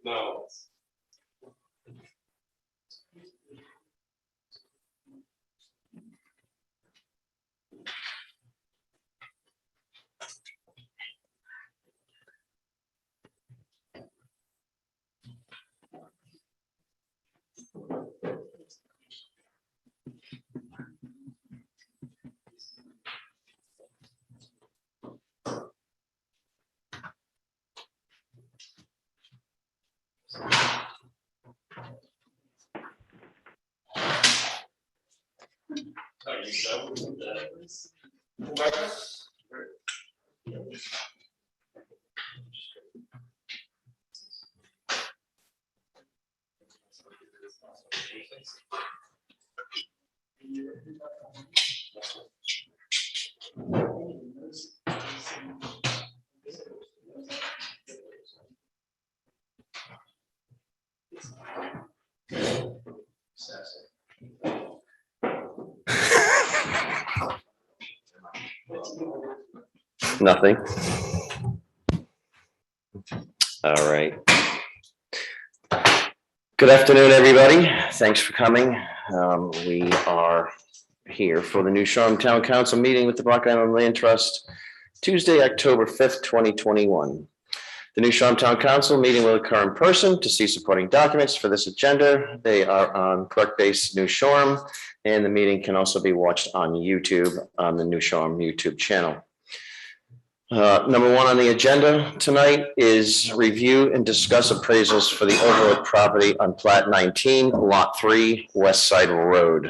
No. Nothing. All right. Good afternoon, everybody. Thanks for coming. We are here for the New Shoreham Town Council meeting with the Block Island Land Trust, Tuesday, October 5th, 2021. The New Shoreham Town Council meeting will occur in person. To see supporting documents for this agenda, they are on Clerk Base New Shoreham, and the meeting can also be watched on YouTube on the New Shoreham YouTube channel. Number one on the agenda tonight is review and discuss appraisals for the overlook property on Plat 19, Lot 3, West Side Road.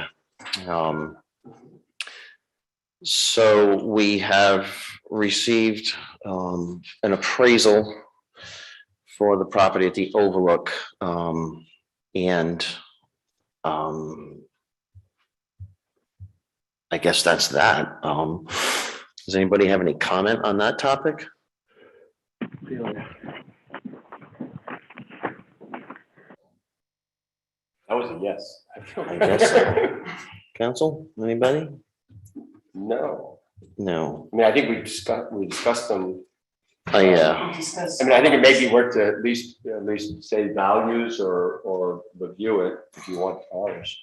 So we have received an appraisal for the property at the overlook, and I guess that's that. Does anybody have any comment on that topic? That was a yes. I guess so. Council, anybody? No. No. I mean, I think we discussed them. Oh, yeah. I mean, I think it may be worth to at least say values or review it if you want ours.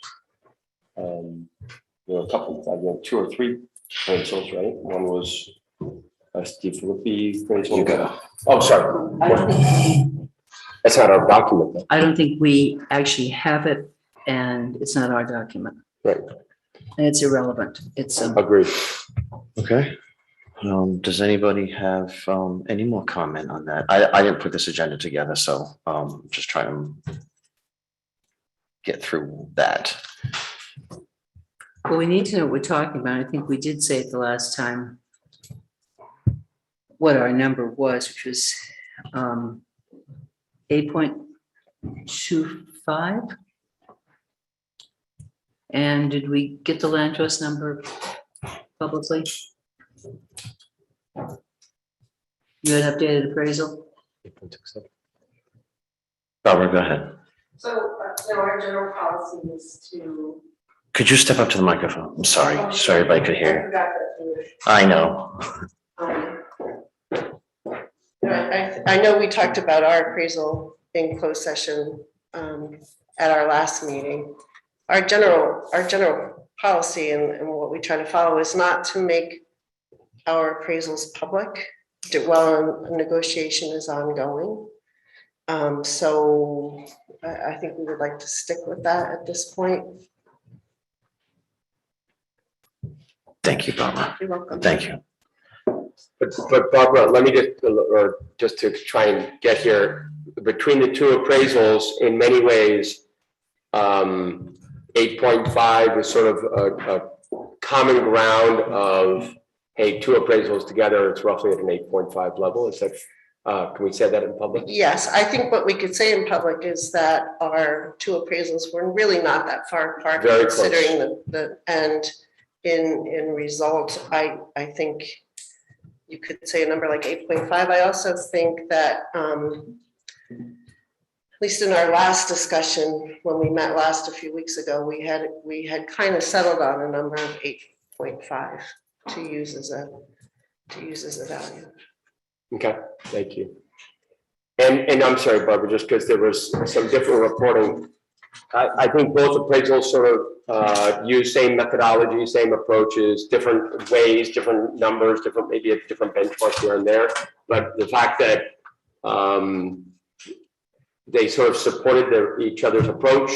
A couple, I think 2 or 3 appraisals, right? One was Steve Filippi appraisal. You go. Oh, sorry. That's not our document, though. I don't think we actually have it, and it's not our document. Right. And it's irrelevant. It's Agreed. Okay. Does anybody have any more comment on that? I didn't put this agenda together, so just trying to get through that. well, we need to know what we're talking about. I think we did say it the last time what our number was, which was 8.25. And did we get the land trust number publicly? You had updated appraisal? Barbara, go ahead. So, our general policy is to. Could you step up to the microphone? I'm sorry, so everybody could hear you. forgot that you were- I know. I know we talked about our appraisal in closed session at our last meeting. Our general policy and what we try to follow is not to make our appraisals public while a negotiation is ongoing. So I think we would like to stick with that at this point. Thank you, Barbara. You're welcome. Thank you. But Barbara, let me just to try and get here, between the 2 appraisals, in many ways, 8.5 is sort of a common ground of, hey, 2 appraisals together, it's roughly at an 8.5 level. Is that, can we say that in public? Yes, I think what we could say in public is that our 2 appraisals were really not that far apart. Very close. Considering the and in result, I think you could say a number like 8.5. I also think that at least in our last discussion, when we met last a few weeks ago, we had kind of settled on a number of 8.5 to use as a value. Okay, thank you. And I'm sorry, Barbara, just because there was some different reporting. I think both appraisals sort of use same methodology, same approaches, different ways, different numbers, maybe a different benchmark here and there. But the fact that they sort of supported each other's approach.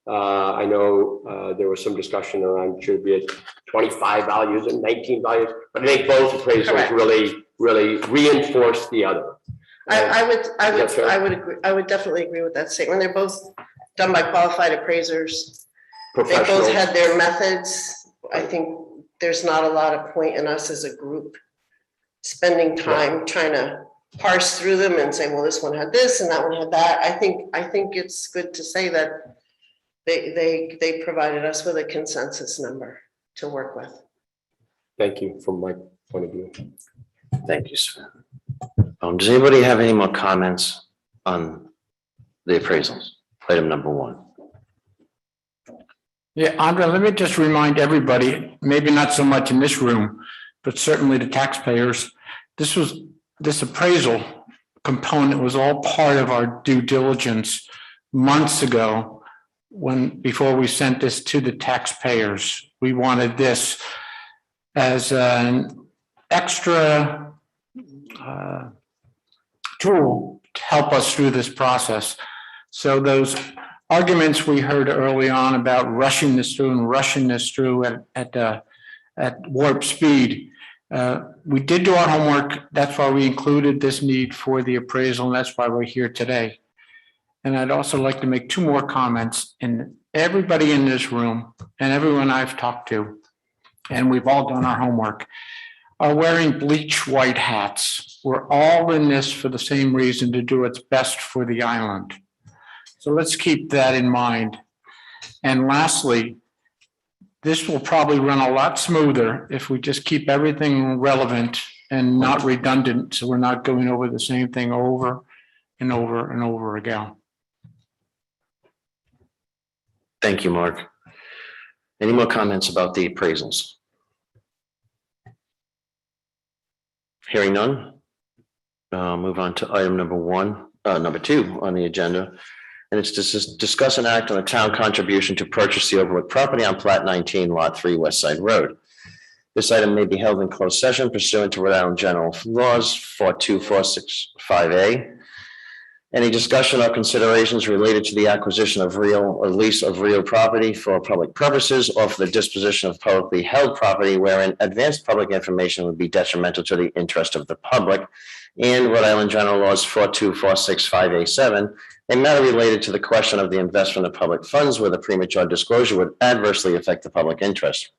I know there was some discussion around should be at 25 values and 19 values, but I think both appraisals Correct. really reinforce the other. I would agree. I would definitely agree with that statement. They're both done by qualified appraisers. They both Professionals. had their methods. I think there's not a lot of point in us as a group spending time trying to parse through them and say, well, this one had this and that one had that. I think it's good to say that they provided us with a consensus number to work with. Thank you from my point of view. Thank you, sir. Does anybody have any more comments on the appraisals? Item number 1. Yeah, Andre, let me just remind everybody, maybe not so much in this room, but certainly the taxpayers, this appraisal component was all part of our due diligence months ago before we sent this to the taxpayers. We wanted this as an extra tool to help us through this process. So those arguments we heard early on about rushing this through at warp speed, we did do our homework. That's why we included this need for the appraisal, and that's why we're here today. And I'd also like to make 2 more comments. And everybody in this room and everyone I've talked to, and we've all done our homework, are wearing bleach white hats. We're all in this for the same reason, to do what's best for the island. So let's keep that in mind. And lastly, this will probably run a lot smoother if we just keep everything relevant and not redundant, so we're not going over the same thing over and over and over again. Thank you, Mark. Any more comments about the appraisals? Hearing none, move on to item number 2 on the agenda. And it's to discuss an act on the town contribution to purchase the overlook property on Plat 19, Lot 3, West Side Road. This item may be held in closed session pursuant to Rhode Island General Laws 42465A. Any discussion or considerations related to the acquisition of real or lease of real property for public purposes or for the disposition of publicly held property wherein advanced public information would be detrimental to the interest of the public, and Rhode Island General Laws 42465A7, a matter related to the question of the investment of public funds where the premature disclosure would adversely affect the public interest.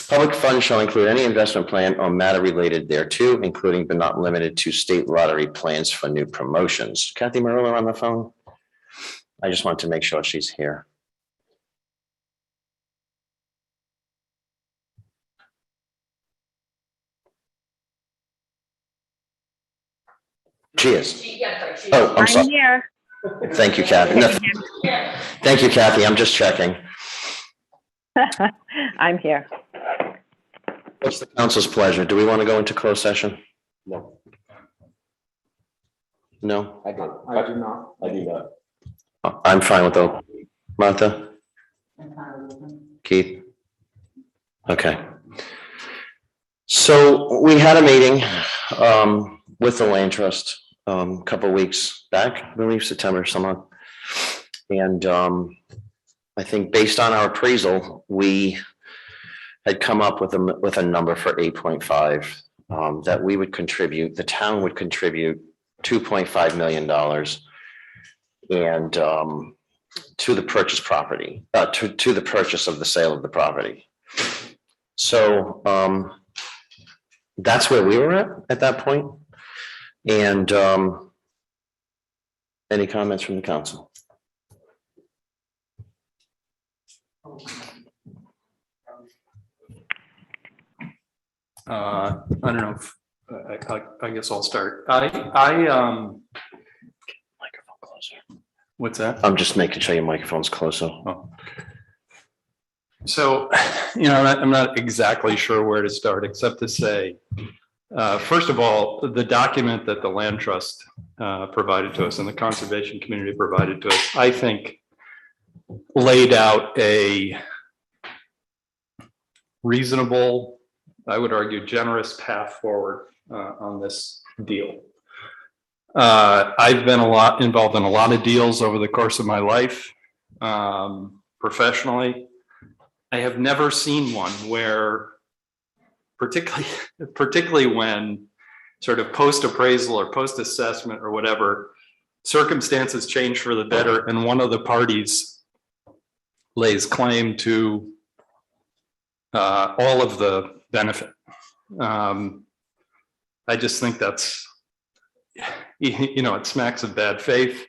Public funds shall include any investment plan or matter related thereto, including but not limited to state lottery plans for new promotions. Kathy Marillo on the phone? I just want to make sure she's here. She is. Oh, I'm sorry. Here. Thank you, Kathy. No, thank you, Kathy. I'm just checking. I'm here. What's the council's pleasure? Do we want to go into closed session? No, No? I do not. I do not. I'm fine with that. Martha? Keith? Okay. So we had a meeting with the land trust a couple of weeks back, I believe September, somehow. And I think based on our appraisal, we had come up with a number for 8.5 that we would contribute, the town would contribute $2.5 million and to the purchase property, to the purchase of the sale of the property. So that's where we were at that point. And any comments from the council? I don't know if I guess I'll start. Microphone closer. What's that? I'm just making sure your microphone's closer. Oh. So, I'm not exactly sure where to start, except to say First of all, the document that the land trust provided to us and the conservation community provided to us, I think laid out a reasonable, I would argue, generous path forward on this deal. I've been involved in a lot of deals over the course of my life, professionally. I have never seen one where, particularly when sort of post-appraisal or post-assessment or whatever, circumstances change for the better and one of the parties lays claim to all of the benefit. I just think that's, it smacks of bad faith.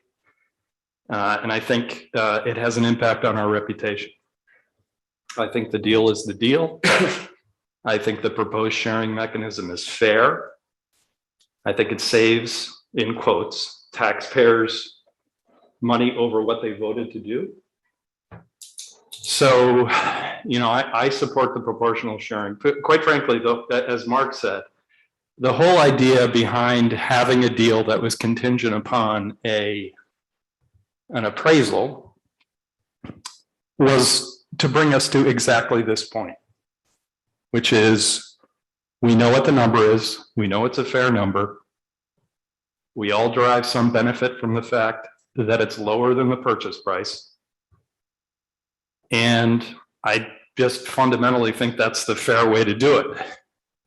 And I think it has an impact on our reputation. I think the deal is the deal. I think the proposed sharing mechanism is fair. I think it saves, in quotes, taxpayers money over what they voted to do. So, I support the proportional sharing. Quite frankly, though, as Mark said, the whole idea behind having a deal that was contingent upon an appraisal was to bring us to exactly this point, which is we know what the number is. We know it's a fair number. We all derive some benefit from the fact that it's lower than the purchase price. And I just fundamentally think that's the fair way to do it.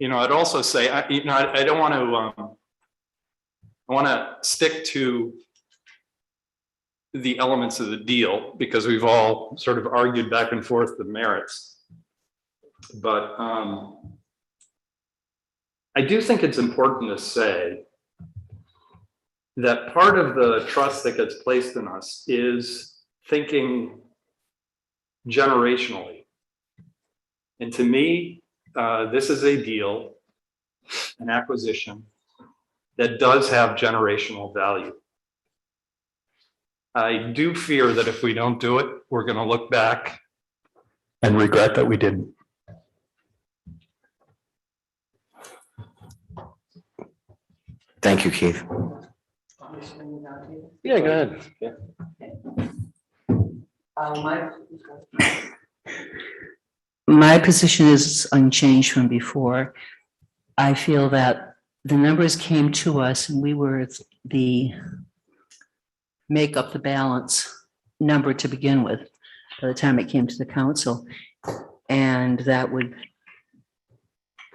I'd also say, I don't want to, I want to stick to the elements of the deal because we've all sort of argued back and forth the merits. But I do think it's important to say that part of the trust that gets placed in us is thinking generationally. And to me, this is a deal, an acquisition that does have generational value. I do fear that if we don't do it, we're going to look back and regret that we didn't. Thank you, Keith. Yeah, go ahead. Yeah. My position is unchanged from before. I feel that the numbers came to us and we were the make up the balance number to begin with by the time it came to the council. And that would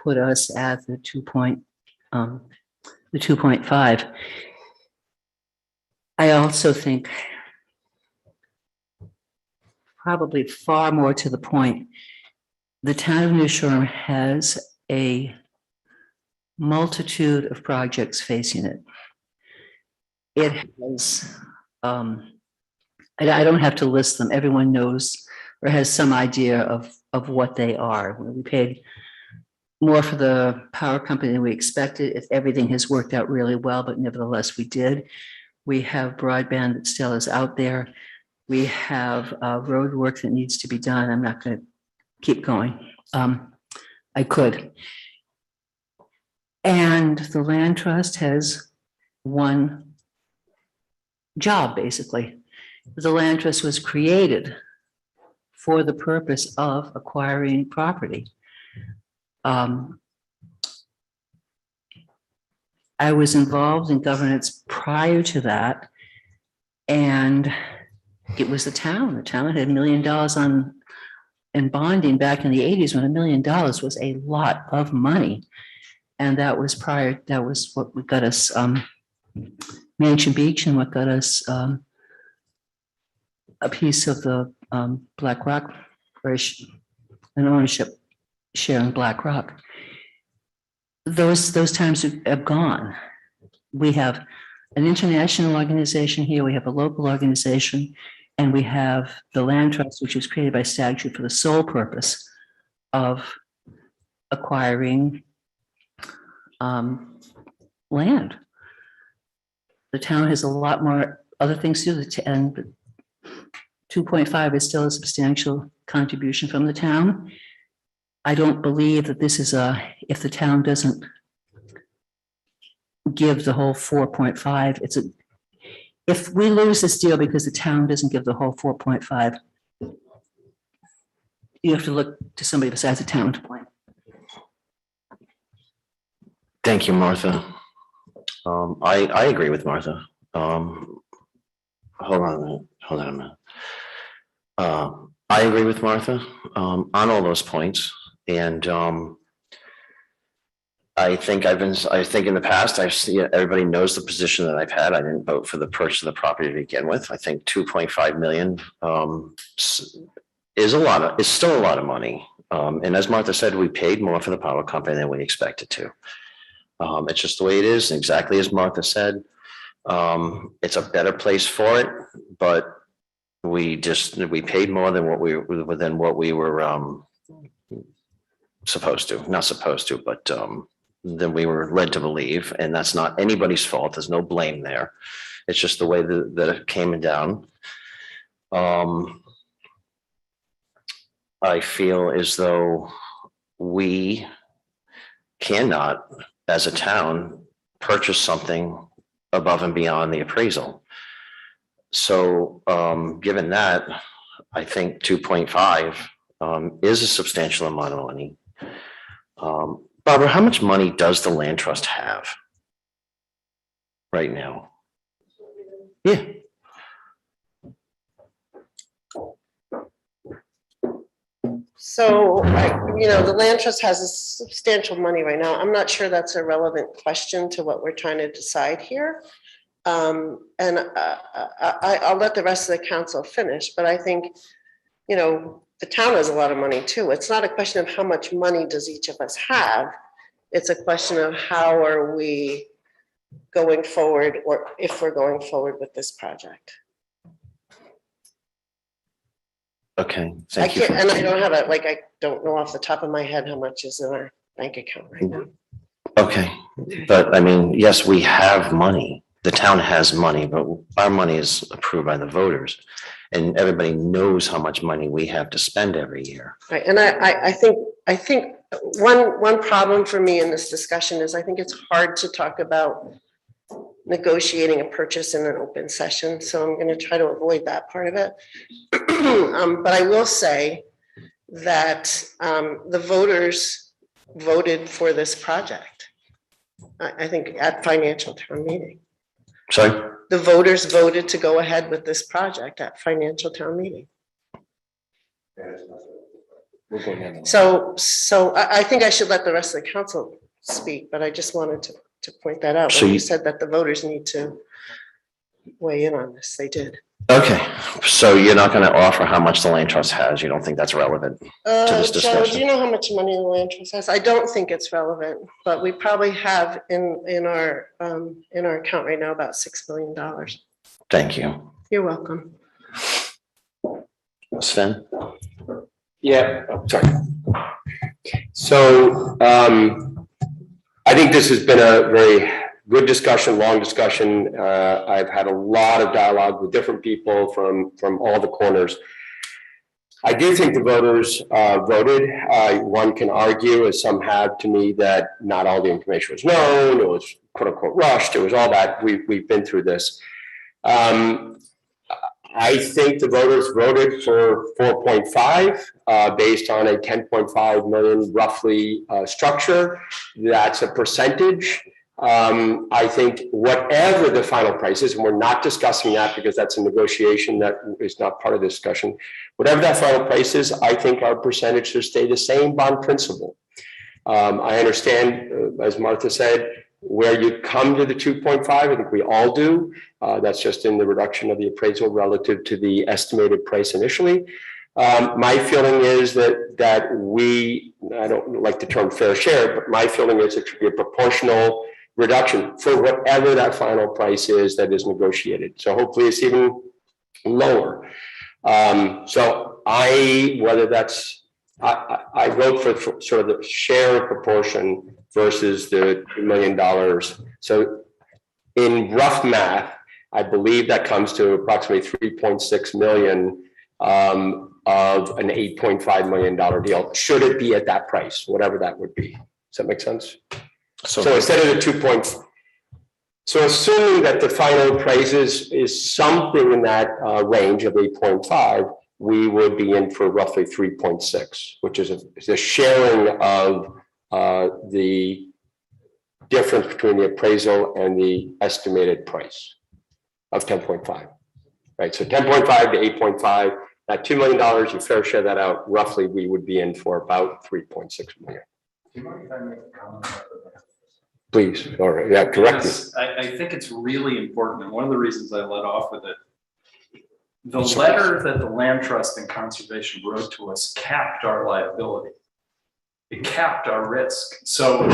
put us at the 2.5. I also think probably far more to the point, the town of New Shore has a multitude of projects facing it. It has, I don't have to list them. Everyone knows or has some idea of what they are. We paid more for the power company than we expected. If everything has worked out really well, but nevertheless we did. We have broadband that still is out there. We have road work that needs to be done. I'm not going to keep going. I could. And the land trust has one job, basically. The land trust was created for the purpose of acquiring property. I was involved in governance prior to that, and it was the town. The town had $1 million in bonding back in the 80s when $1 million was a lot of money. And that was what got us Mansion Beach and what got us a piece of the Black Rock, or an ownership share in Black Rock. Those times have gone. We have an international organization here, we have a local organization, and we have the land trust, which was created by statute for the sole purpose of acquiring land. The town has a lot more other things to do, and 2.5 is still a substantial contribution from the town. I don't believe that this is if the town doesn't give the whole 4.5. If we lose this deal because the town doesn't give the whole 4.5, you have to look to somebody besides the town to blame. Thank you, Martha. I agree with Martha. Hold on a minute. I agree with Martha on all those points. And I think in the past, everybody knows the position that I've had. I didn't vote for the purchase of the property to begin with. I think 2.5 million is still a lot of money. And as Martha said, we paid more for the power company than we expected to. It's just the way it is. Exactly as Martha said, it's a better place for it, but we paid more than what we were supposed to, not supposed to, but than we were led to believe. And that's not anybody's fault. There's no blame there. It's just the way that it came down. I feel as though we cannot, as a town, purchase something above and beyond the appraisal. So given that, I think 2.5 is a substantial amount of money. Barbara, how much money does the land trust have right now? Yeah. So, the land trust has a substantial money right now. I'm not sure that's a relevant question to what we're trying to decide here. And I'll let the rest of the council finish, but I think, the town has a lot of money too. It's not a question of how much money does each of us have. It's a question of how are we going forward, or if we're going forward with this project. Okay, thank you. And I don't have I don't know off the top of my head how much is in our bank account right now. Okay, but I mean, yes, we have money. The town has money, but our money is approved by the voters. And everybody knows how much money we have to spend every year. Right, and I think one problem for me in this discussion is I think it's hard to talk about negotiating a purchase in an open session. So I'm going to try to avoid that part of it. But I will say that the voters voted for this project. I think at financial town meeting. Sorry? The voters voted to go ahead with this project at financial town meeting. So I think I should let the rest of the council speak, but I just wanted to point that out. So When you you said that the voters need to weigh in on this, they did. Okay, so you're not going to offer how much the land trust has. You don't think that's relevant to this Joe, discussion? do you know how much money the land trust has? I don't think it's relevant, but we probably have in our account right now about $6 million. Thank you. You're welcome. Sven? Yeah, sorry. So I think this has been a very good discussion, long discussion. I've had a lot of dialogue with different people from all the corners. I do think the voters voted. One can argue, as some have to me, that not all the information was known. It was quote unquote rushed. It was all that. We've been through this. I think the voters voted for 4.5 based on a 10.5 million roughly structure. That's a percentage. I think whatever the final price is, and we're not discussing that because that's a negotiation that is not part of the discussion. Whatever that final price is, I think our percentage should stay the same bond principle. I understand, as Martha said, where you come to the 2.5, I think we all do. That's just in the reduction of the appraisal relative to the estimated price initially. My feeling is that we, I don't like the term fair share, but my feeling is it should be a proportional reduction for whatever that final price is that is negotiated. So hopefully it's even lower. So whether that's, I vote for sort of the share proportion versus the $2 million. So in rough math, I believe that comes to approximately 3.6 million of an $8.5 million deal. Should it be at that price, whatever that would be? Does that make sense? So instead of the So assuming that the final price is something in that range of 8.5, we would be in for roughly 3.6, which is a sharing of the difference between the appraisal and the estimated price of 10.5. Right, so 10.5 to 8.5, that $2 million, you fair share that out, roughly we would be in for about 3.6 million. Do you mind if I make a comment about that? Please, or yeah, correct me. Because I think it's really important, and one of the reasons I led off with it, the letter that the Land Trust and Conservation wrote to us capped our liability. It capped our risk. So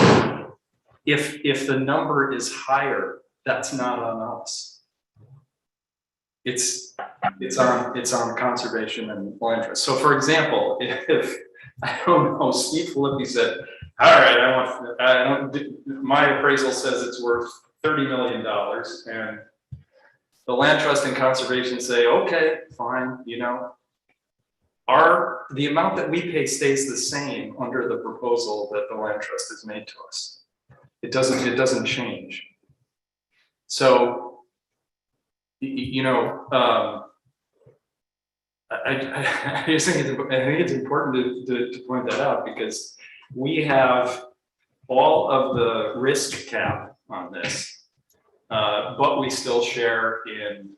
if the number is higher, that's not on us. It's on conservation and land trust. So for example, if I don't know, Steve Filippi said, all right, my appraisal says it's worth $30 million, and the land trust and conservation say, okay, fine, you know, the amount that we pay stays the same under the proposal that the land trust has made to us. It doesn't change. So, you know, I just think it's important to point that out, because we have all of the risk cap on this, but we still share in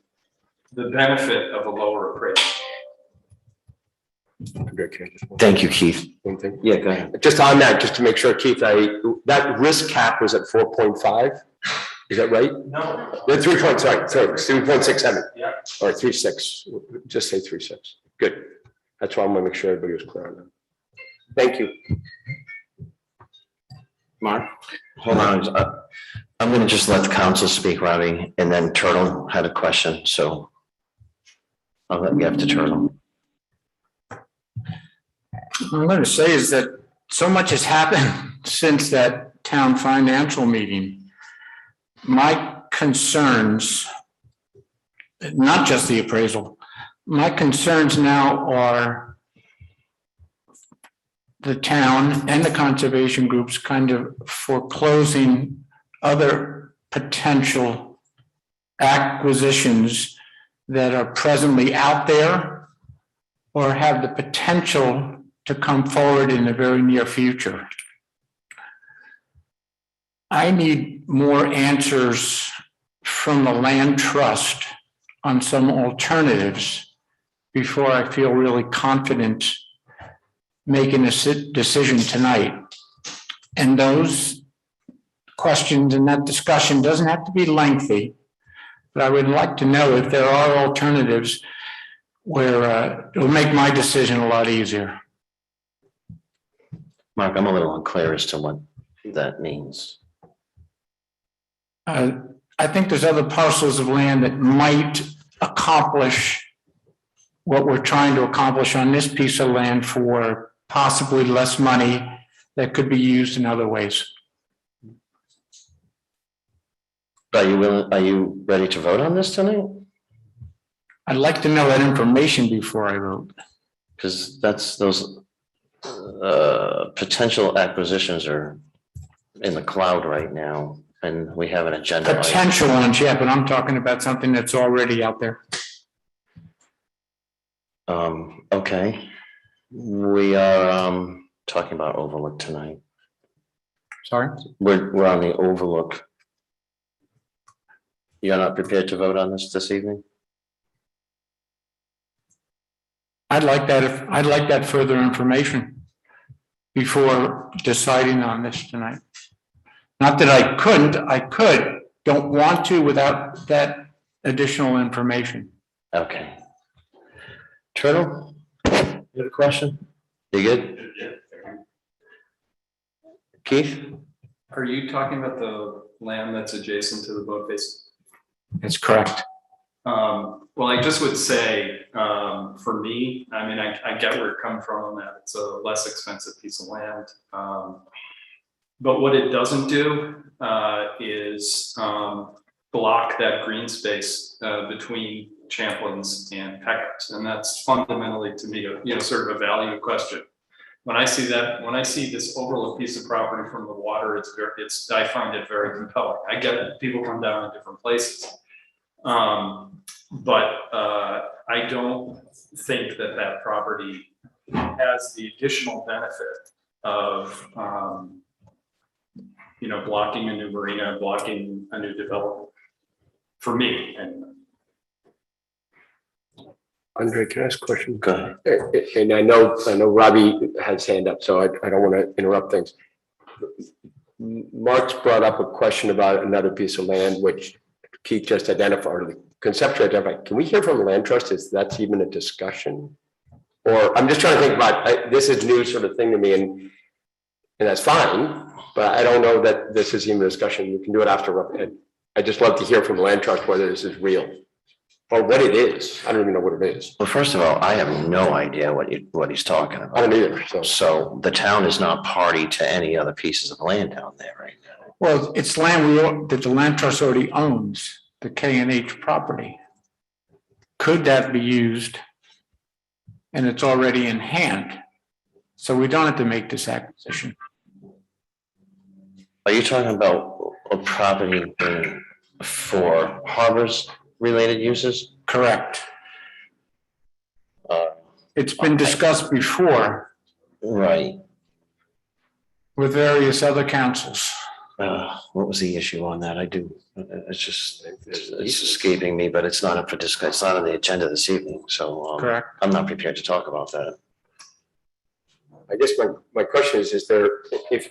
the benefit of a lower appraisal. Thank you, Keith. One thing. Yeah, go ahead. Just on that, just to make sure, Keith, that risk cap was at 4.5. Is that right? No. The 3.67. Yeah. Or 3.6. Just say 3.6. Good. That's why I'm gonna make sure everybody was clear on that. Thank you. Mark, hold on. I'm going to just let the council speak, Robbie, and then Turtle had a question, so I'll let you have to Turtle. What I'm going to say is that so much has happened since that town financial meeting. My concerns, not just the appraisal, my concerns now are the town and the conservation groups kind of foreclosing other potential acquisitions that are presently out there or have the potential to come forward in the very near future. I need more answers from the land trust on some alternatives before I feel really confident making a decision tonight. And those questions and that discussion doesn't have to be lengthy, but I would like to know if there are alternatives where it will make my decision a lot easier. Mark, I'm a little unclear as to what that means. I think there's other parcels of land that might accomplish what we're trying to accomplish on this piece of land for possibly less money that could be used in other ways. Are you ready to vote on this tonight? I'd like to know that information before I vote. Because those potential acquisitions are in the cloud right now, and we have an agenda. Potential ones, yeah, but I'm talking about something that's already out there. Okay. We are talking about Overlook tonight. Sorry? We're on the Overlook. You're not prepared to vote on this evening? I'd like that further information before deciding on this tonight. Not that I couldn't, I could, don't want to without that additional information. Okay. Turtle, you have a question? You good? Keith? Are you talking about the land that's adjacent to the boat base? That's correct. Well, I just would say, for me, I mean, I get where you're coming from on that. It's a less expensive piece of land. But what it doesn't do is block that green space between Champlain's and Pecos. And that's fundamentally, to me, sort of a value question. when I see that, when I see this overlook piece of property from the water, I find it very compelling. I get it, people come down in different places. But I don't think that property has the additional benefit of, blocking a new marina, blocking a new development. For me, and Andre, can I ask a question? Go ahead. And I know Robbie has hand up, so I don't want to interrupt things. Mark's brought up a question about another piece of land, which Keith just identified, or the conceptually identified. Can we hear from the land trust if that's even a discussion? Or I'm just trying to think about, this is new sort of thing to me, and that's fine, but I don't know that this is even a discussion. We can do it after. I just love to hear from the land trust whether this is real or what it is. I don't even know what it is. Well, first of all, I have no idea what he's talking about. I don't either. So the town is not party to any other pieces of land down there right now. Well, it's land that the land trust already owns, the K&H property. Could that be used? And it's already in hand. So we don't have to make this acquisition. Are you talking about a property for harbors related uses? Correct. It's been discussed before Right. with various other councils. What was the issue on that? It's escaping me, but it's not up for discussion. It's not on the agenda this evening. So Correct. I'm not prepared to talk about that. I guess my question is there, if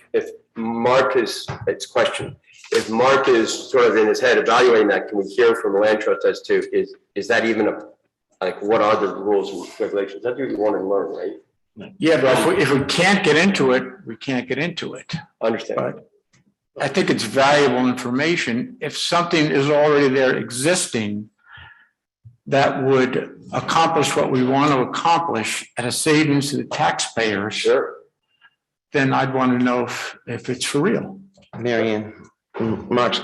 Mark is, it's question, if Mark is sort of in his head evaluating that, can we hear from the land trust as to, is that even what are the rules and regulations? That's what you want to learn, right? Yeah, but if we can't get into it, we can't get into it. Understand. But I think it's valuable information. If something is already there existing that would accomplish what we want to accomplish at a savings to the taxpayers, Sure. then I'd want to know if it's for real. Marianne, Mark's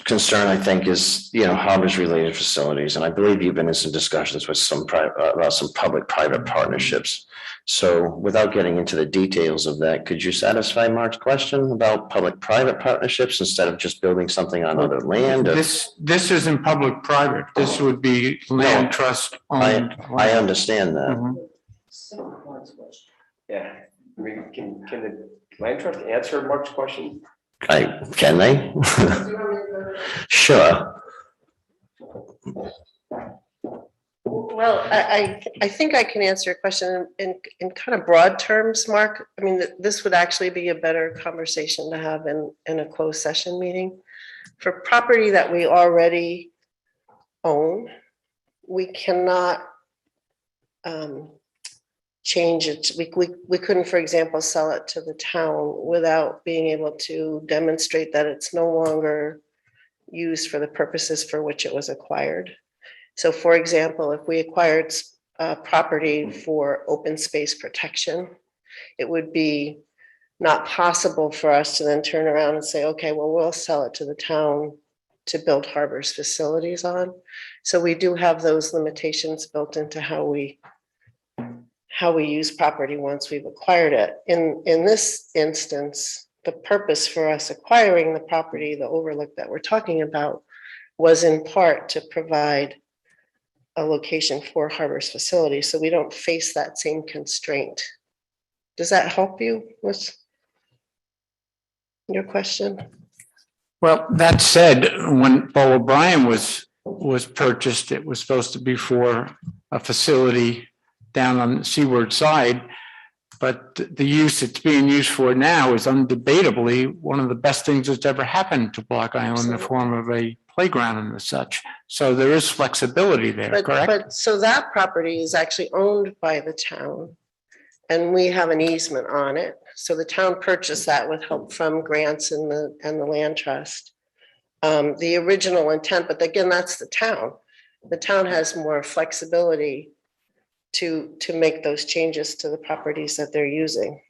concern, I think, is, harbors related facilities. And I believe you've been in some discussions with about some public-private partnerships. So without getting into the details of that, could you satisfy Mark's question about public-private partnerships instead of just building something on other land? This isn't public-private. This would be land trust owned. I understand that. Mhm. Yeah. I mean, can the land trust answer Mark's question? Can they? Sure. Well, I think I can answer your question in kind of broad terms, Mark. I mean, this would actually be a better conversation to have in a closed session meeting. For property that we already own, we cannot change it. We couldn't, for example, sell it to the town without being able to demonstrate that it's no longer used for the purposes for which it was acquired. So for example, if we acquired property for open space protection, it would be not possible for us to then turn around and say, okay, well, we'll sell it to the town to build harbors facilities on. So we do have those limitations built into how we use property once we've acquired it. In this instance, the purpose for us acquiring the property, the overlook that we're talking about, was in part to provide a location for harbors facilities, so we don't face that same constraint. Does that help you with your question? Well, that said, when Paul O'Brien was purchased, it was supposed to be for a facility down on the seaward side, but the use it's being used for now is undebatably one of the best things that's ever happened to Block Island in the form of a playground and such. So there is flexibility there, correct? But so that property is actually owned by the town, and we have an easement on it. So the town purchased that with help from grants and the land trust. The original intent, but again, that's the town. The town has more flexibility to make those changes to the properties that they're using.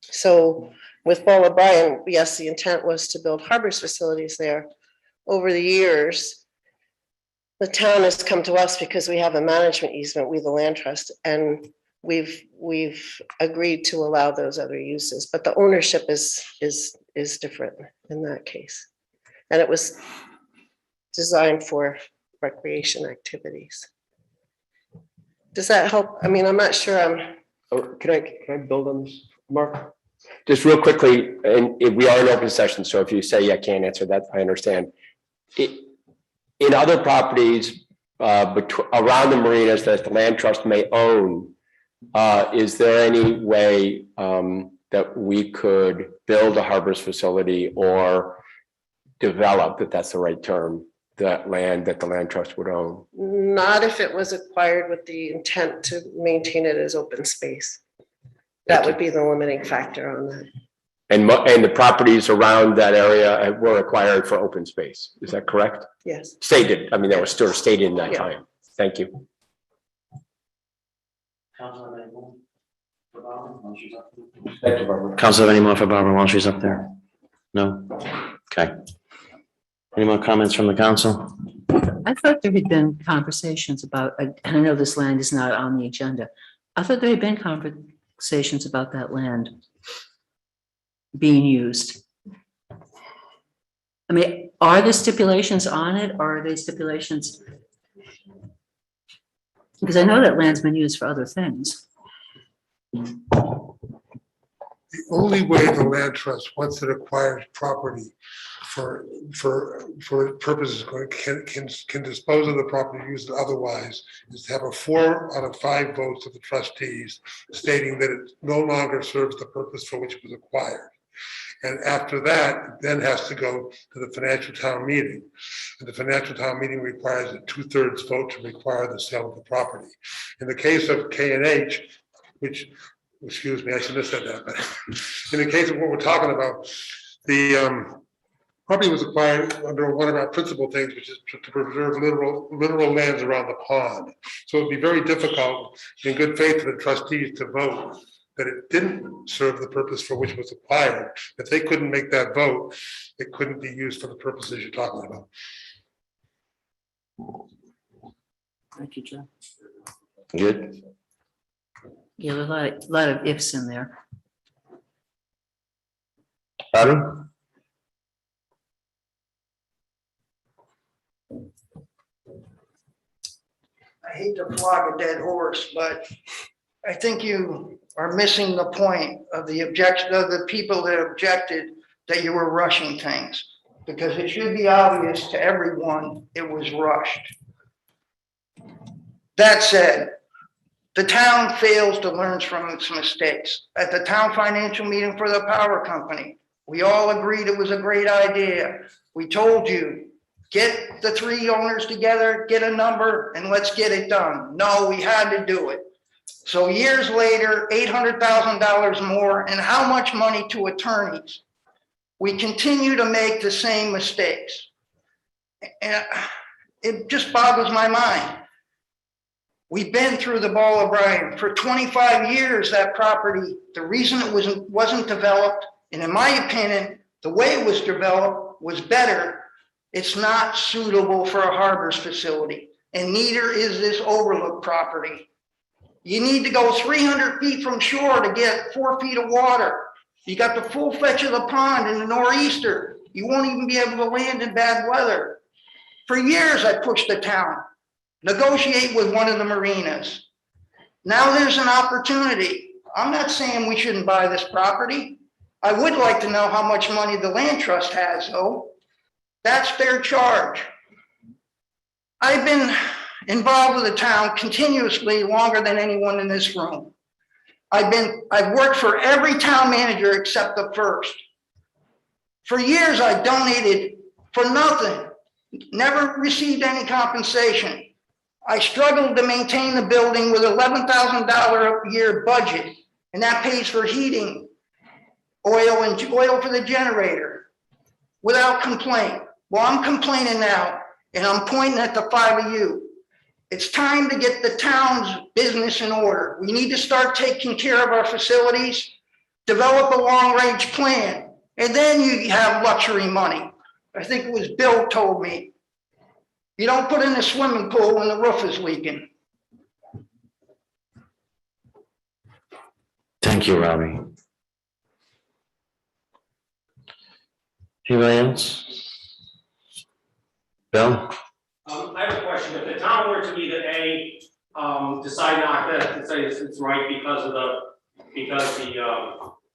So with Paul O'Brien, yes, the intent was to build harbors facilities there. Over the years, the town has come to us because we have a management easement, we the land trust, and we've agreed to allow those other uses, but the ownership is different in that case. And it was designed for recreation activities. Does that help? I mean, I'm not sure Can I build on this, Mark? Just real quickly, and we are in open session, so if you say I can't answer that, I understand. In other properties around the marinas that the land trust may own, is there any way that we could build a harbors facility or develop, if that's the right term, that land that the land trust would own? not if it was acquired with the intent to maintain it as open space. That would be the limiting factor on that. And the properties around that area were acquired for open space. Is that correct? Yes. Stated. I mean, that was sort of stated in that Yeah. time. Thank you. Thank you, Barbara. Council, have any more for Barbara while she's up there? No? Okay. Any more comments from the council? I thought there had been conversations about, and I know this land is not on the agenda. I thought there had been conversations about that land being used. I mean, are there stipulations on it, or are they stipulations? Because I know that land's been used for other things. The only way the land trust, once it acquires property for purposes, can dispose of the property used otherwise, is to have a 4 out of 5 votes of the trustees stating that it no longer serves the purpose for which it was acquired. And after that, it then has to go to the financial town meeting. And the financial town meeting requires a 2/3 vote to require the sale of the property. In the case of K&H, which, excuse me, I shouldn't have said that, but in the case of what we're talking about, the property was acquired under one of our principal things, which is to preserve literal lands around the pond. So it'd be very difficult in good faith for the trustees to vote that it didn't serve the purpose for which it was acquired. If they couldn't make that vote, it couldn't be used for the purposes you're talking about. Thank you, John. Good. Yeah, there's a lot of ifs in there. Bobby? I hate to flog a dead horse, but I think you are missing the point of the objection of the people that objected that you were rushing things. Because it should be obvious to everyone it was rushed. That said, the town fails to learn from its mistakes. At the town financial meeting for the power company, we all agreed it was a great idea. We told you, get the 3 owners together, get a number, and let's get it done. No, we had to do it. So years later, $800,000 more, and how much money to attorneys? We continue to make the same mistakes. And it just boggles my mind. We've been through the ball of brine for 25 years. That property, the reason it wasn't developed, and in my opinion, the way it was developed was better. It's not suitable for a harbors facility, and neither is this overlook property. You need to go 300 feet from shore to get 4 feet of water. You got the full fetch of the pond in the nor'easter. You won't even be able to land in bad weather. For years, I pushed the town, negotiate with one of the marinas. Now there's an opportunity. I'm not saying we shouldn't buy this property. I would like to know how much money the land trust has, though. That's their charge. I've been involved with the town continuously longer than anyone in this room. I've worked for every town manager except the first. For years, I donated for nothing, never received any compensation. I struggled to maintain the building with $11,000 a year budget, and that pays for heating, oil for the generator, without complaint. Well, I'm complaining now, and I'm pointing at the 5 of you. It's time to get the town's business in order. We need to start taking care of our facilities, develop a long-range plan, and then you have luxury money. I think it was Bill told me. You don't put in a swimming pool when the roof is leaking. Thank you, Robbie. Anybody else? Bill? I have a question. If the town were to either A, decide not to say it's right because of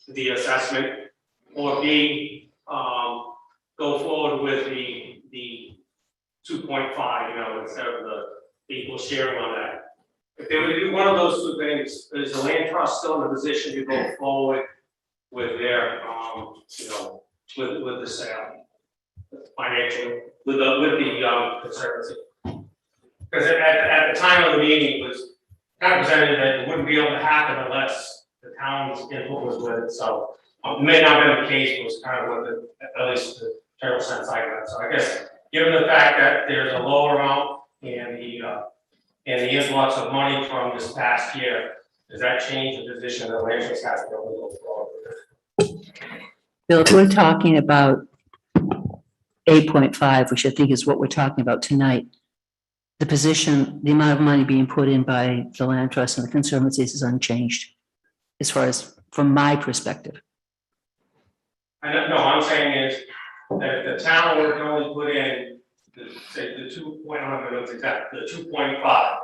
the assessment, or B, go forward with the 2.5, instead of the equal sharing on that. If they were to do one of those two things, is the land trust still in a position to go forward with their, with the sale? Financially, with the conservancy. Because at the time of the meeting, it was kind of presented that it wouldn't be able to happen unless the town's input was with it, so it may not have been the case, but it was kind of what at least the general sense I got. So I guess, given the fact that there's a lower amount and the influx of money from this past year, does that change the position that land trust has to go forward with? Bill, if we're talking about 8.5, which I think is what we're talking about tonight, the position, the amount of money being put in by the land trust and the conservancies is unchanged, as far as from my perspective. I know, no, I'm saying is that if the town were to only put in, say, the 2.5,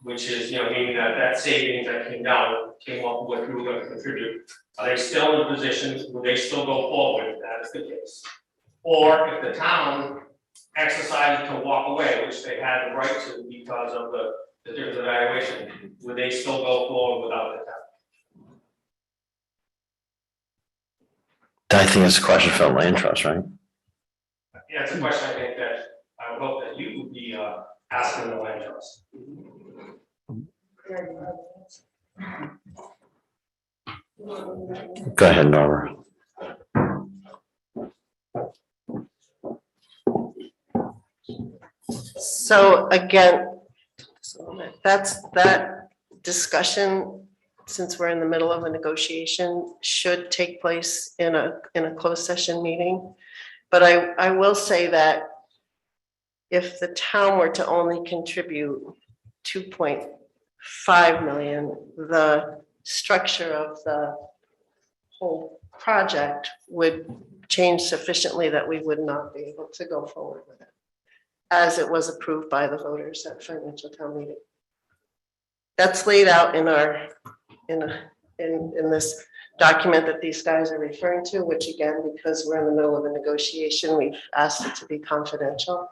which is, meaning that savings that came down, came up with what we were going to contribute, are they still in positions, will they still go forward if that is the case? Or if the town exercised to walk away, which they had the right to because of the different evaluation, would they still go forward without the town? I think it's a question for the land trust, right? Yeah, it's a question I think that I would hope that you would be asking the land trust. Go ahead, Nora. So again, that discussion, since we're in the middle of a negotiation, should take place in a closed session meeting. But I will say that if the town were to only contribute 2.5 million, the structure of the whole project would change sufficiently that we would not be able to go forward with it, as it was approved by the voters at financial town meeting. That's laid out in our, in this document that these guys are referring to, which again, because we're in the middle of a negotiation, we've asked it to be confidential.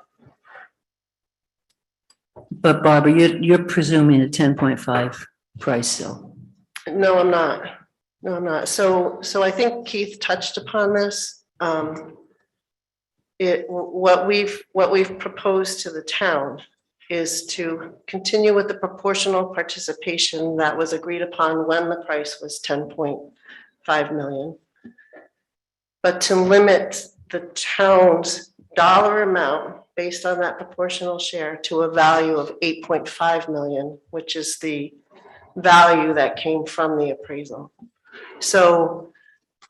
But Barbara, you're presuming a 10.5 price still. No, I'm not. No, I'm not. So I think Keith touched upon this. What we've proposed to the town is to continue with the proportional participation that was agreed upon when the price was 10.5 million. But to limit the town's dollar amount based on that proportional share to a value of 8.5 million, which is the value that came from the appraisal. So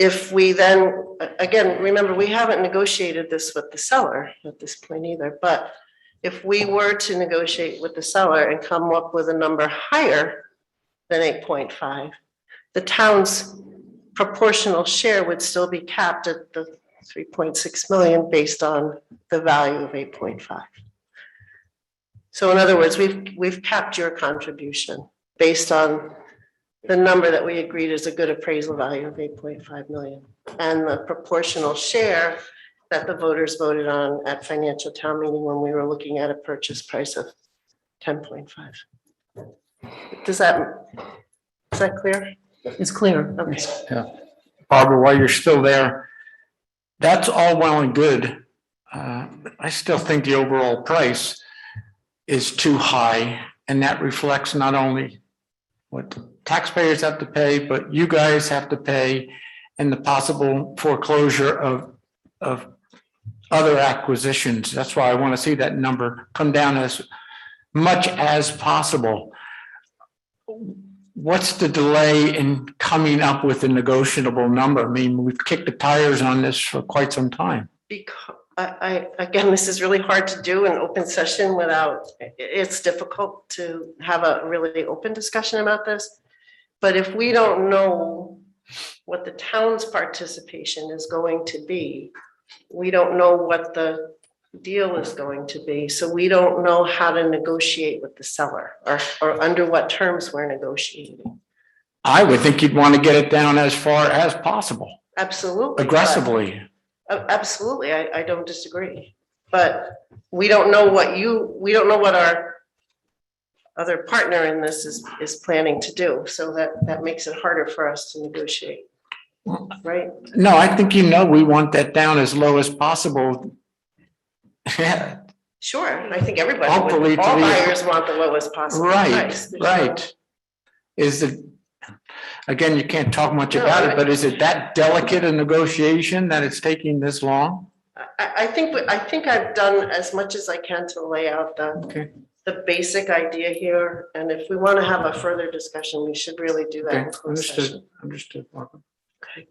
if we then, again, remember, we haven't negotiated this with the seller at this point either, but if we were to negotiate with the seller and come up with a number higher than 8.5, the town's proportional share would still be capped at the 3.6 million based on the value of 8.5. So in other words, we've capped your contribution based on the number that we agreed is a good appraisal value of 8.5 million. And the proportional share that the voters voted on at financial town meeting when we were looking at a purchase price of 10.5. Is that clear? It's clear. Okay. Barbara, while you're still there, that's all well and good. I still think the overall price is too high, and that reflects not only what taxpayers have to pay, but you guys have to pay, and the possible foreclosure of other acquisitions. That's why I want to see that number come down as much as possible. What's the delay in coming up with a negotiable number? I mean, we've kicked the tires on this for quite some time. again, this is really hard to do in open session without, it's difficult to have a really open discussion about this. But if we don't know what the town's participation is going to be, we don't know what the deal is going to be. So we don't know how to negotiate with the seller or under what terms we're negotiating. I would think you'd want to get it down as far as possible, Absolutely. but- aggressively. Absolutely, I don't disagree, but we don't know what our other partner in this is planning to do, so that makes it harder for us to negotiate, right? No, I think we want that down as low as possible. Yeah, Sure, I think everybody Hopefully would, to all the- buyers want the lowest possible right, price. There's no- right. Is it, again, you can't talk much No, about I- it, but is it that delicate a negotiation that it's taking this long? I think I've done as much as I can to lay out Okay, the basic idea here, and if we want to have a further discussion, we should really do that okay, in closed understood, session. understood. Martha. Okay.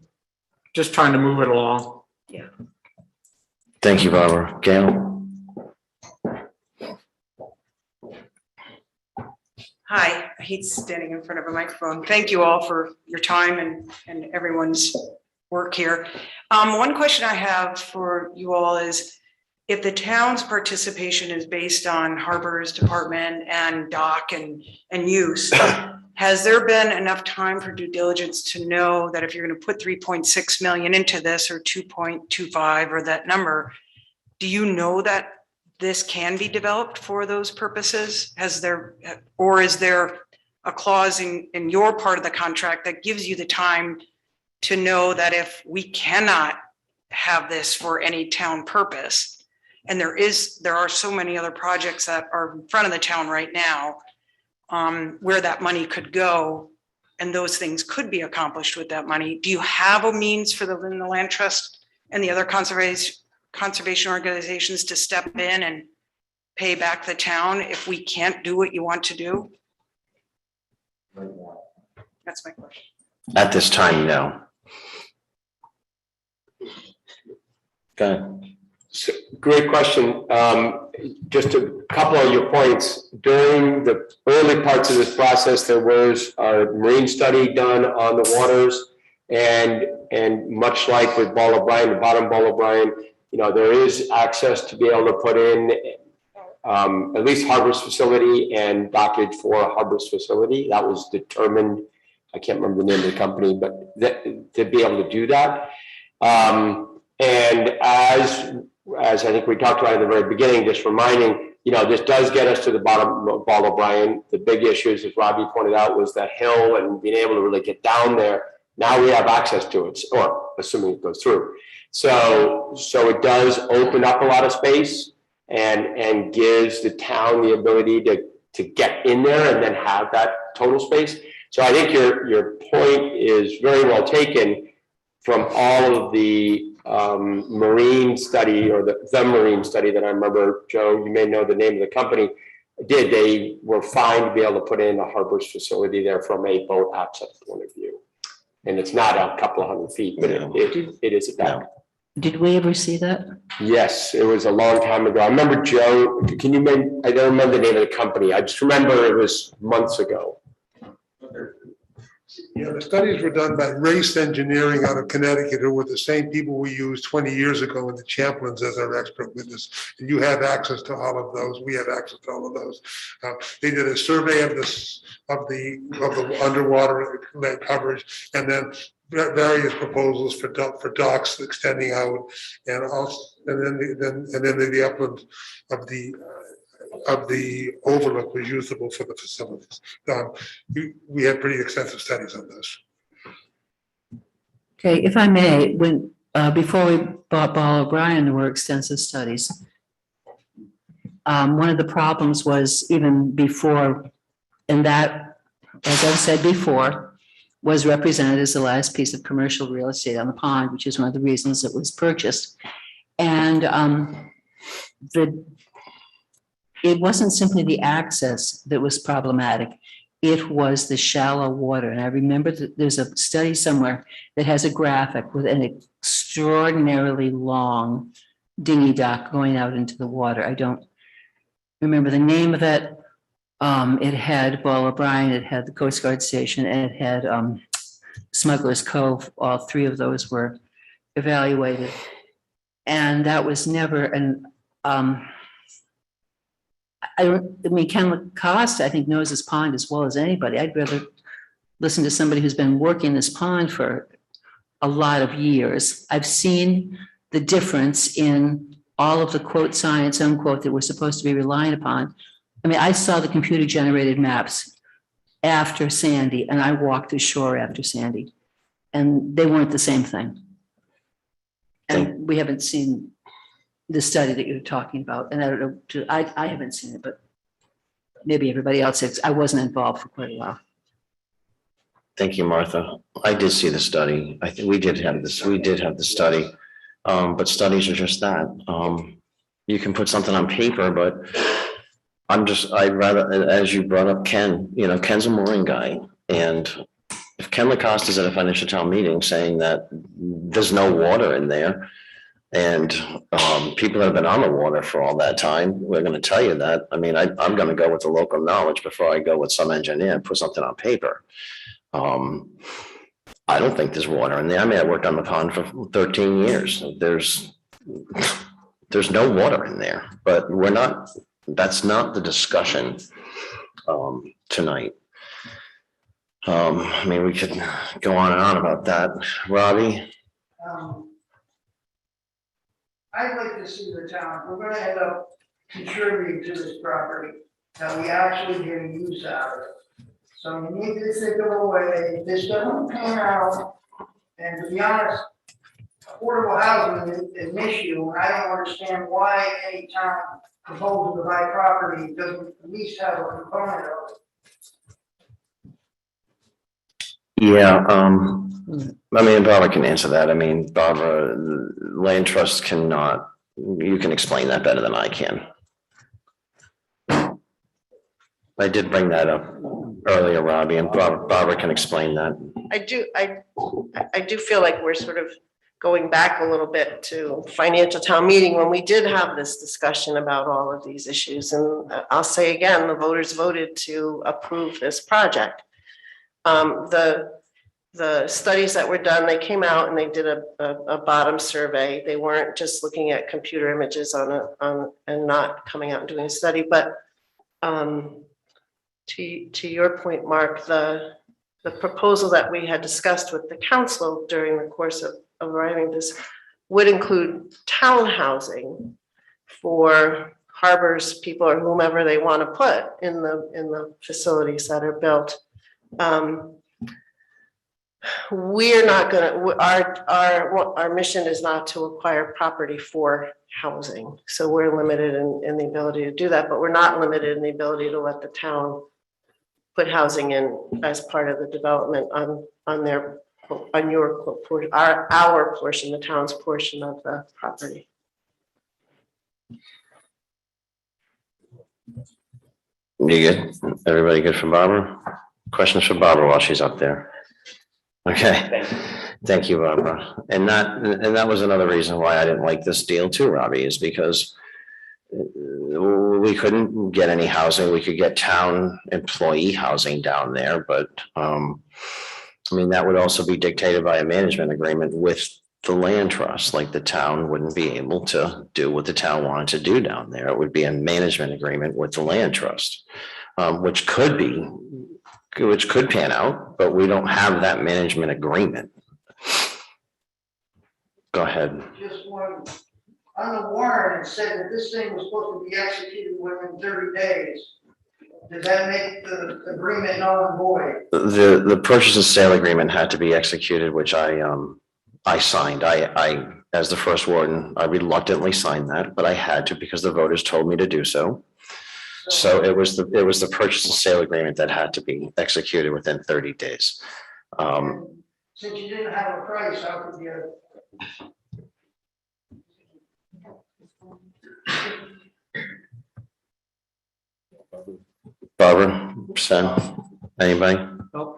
Just trying to move it along. Thank you, Barbara. Gail? Hi, I hate standing in front of a microphone. Thank you all for your time and everyone's work here. One question I have for you all is, if the town's participation is based on harbors department and dock and use, has there been enough time for due diligence to know that if you're going to put 3.6 million into this, or 2.25 or that number, do you know that this can be developed for those purposes? Or is there a clause in your part of the contract that gives you the time to know that if we cannot have this for any town purpose, and there are so many other projects that are in front of the town right now, where that money could go, and those things could be accomplished with that money, do you have a means for the Land Trust and the other conservation organizations to step in and pay back the town if we can't do what you want to do? That's my question. At this time, no. Go ahead. So, great question. Just a couple of your points. During the early parts of this process, there was a marine study done on the waters. And much like with Ball O'Brien, the bottom Ball O'Brien, there is access to be able to put in at least harbor's facility and dockage for a harbor's facility. That was determined. I can't remember the name of the company, but to be able to do that. And as I think we talked about at the very beginning, just reminding, this does get us to the bottom of Ball O'Brien. The big issues, as Robbie pointed out, was that hill and being able to really get down there. Now we have access to it, or assuming it goes through. So it does open up a lot of space and gives the town the ability to get in there and then have that total space. So I think your point is very well taken from all of the marine study, or the marine study that I remember, Joe, you may know the name of the company, they were fine to be able to put in a harbor's facility there from a boat access point of view. And it's not a couple of 100 feet, but it is a back. Did we ever see that? Yes, it was a long time ago. I remember, Joe, I don't remember the name of the company. I just remember it was months ago. The studies were done by Race Engineering out of Connecticut, who were the same people we used 20 years ago in the Champlins as our expert witness. And you have access to all of those. We have access to all of those. They did a survey of the underwater coverage, and then various proposals for docks extending out, and also, and then the upland of the overlook was usable for the facilities. We had pretty extensive studies on this. Okay, if I may, before we bought Ball O'Brien, there were extensive studies. One of the problems was even before, and that, as I've said before, was represented as the last piece of commercial real estate on the pond, which is one of the reasons it was purchased. And it wasn't simply the access that was problematic. It was the shallow water. And I remember that there's a study somewhere that has a graphic with an extraordinarily long dinghy dock going out into the water. I don't remember the name of it. It had Ball O'Brien, it had the Coast Guard Station, and it had Smuggler's Cove. All three of those were evaluated. And that was never I mean, Ken Lacoste, I think, knows this pond as well as anybody. I'd rather listen to somebody who's been working this pond for a lot of years. I've seen the difference in all of the quote science, unquote, that we're supposed to be relying upon. I mean, I saw the computer generated maps after Sandy, and I walked the shore after Sandy, and they weren't the same thing. And we haven't seen the study that you're talking about, and I don't know, I haven't seen it, but maybe everybody else has. I wasn't involved for quite a while. Thank you, Martha. I did see the study. I think we did have this, we did have the study. But studies are just that. You can put something on paper, but I'd rather, as you brought up Ken, you know, Ken's a mooring guy. And if Ken Lacoste is at a financial town meeting saying that there's no water in there, and people that have been on the water for all that time, we're going to tell you that. I mean, I'm going to go with the local knowledge before I go with some engineer and put something on paper. I don't think there's water in there. I mean, I worked on the pond for 13 years. There's no water in there, but that's not the discussion tonight. I mean, we could go on and on about that. Robbie? I'd like to see the town, we're gonna end up contributing to this property, that we actually get use out of it. So we need to think of a way, if this doesn't pan out, and to be honest, affordable housing is an issue, and I don't understand why any town proposal to buy property doesn't at least have a component of it. Yeah, I mean, Barbara can answer that. I mean, Barbara, land trust cannot, you can explain that better than I can. I did bring that up earlier, Robbie, and Barbara can explain that. I do feel like we're sort of going back a little bit to financial town meeting when we did have this discussion about all of these issues. And I'll say again, the voters voted to approve this project. The studies that were done, they came out and they did a bottom survey. They weren't just looking at computer images and not coming out and doing a study. But to your point, Mark, the proposal that we had discussed with the council during the course of arriving this would include town housing for harbors people or whomever they want to put in the facilities that are built. We're not going to, our mission is not to acquire property for housing. So we're limited in the ability to do that, but we're not limited in the ability to let the town put housing in as part of the development on your portion, our portion, the town's portion of the property. You good? Everybody good for Barbara? Questions for Barbara while she's up there? Okay, thank you, Barbara. And that was another reason why I didn't like this deal too, Robbie, is because we couldn't get any housing. We could get town employee housing down there, but I mean, that would also be dictated by a management agreement with the land trust. Like the town wouldn't be able to do what the town wanted to do down there. It would be a management agreement with the land trust, which could pan out, but we don't have that management agreement. Go ahead. Just one, on the warrant, it said that this thing was supposed to be executed within 30 days. Does that make the agreement null and void? The purchase and sale agreement had to be executed, which I signed. I, as the first warden, I reluctantly signed that, but I had to because the voters told me to do so. So it was the purchase and sale agreement that had to be executed within 30 days. Since you didn't have a price, how could you? Barbara, Sen, anybody? Go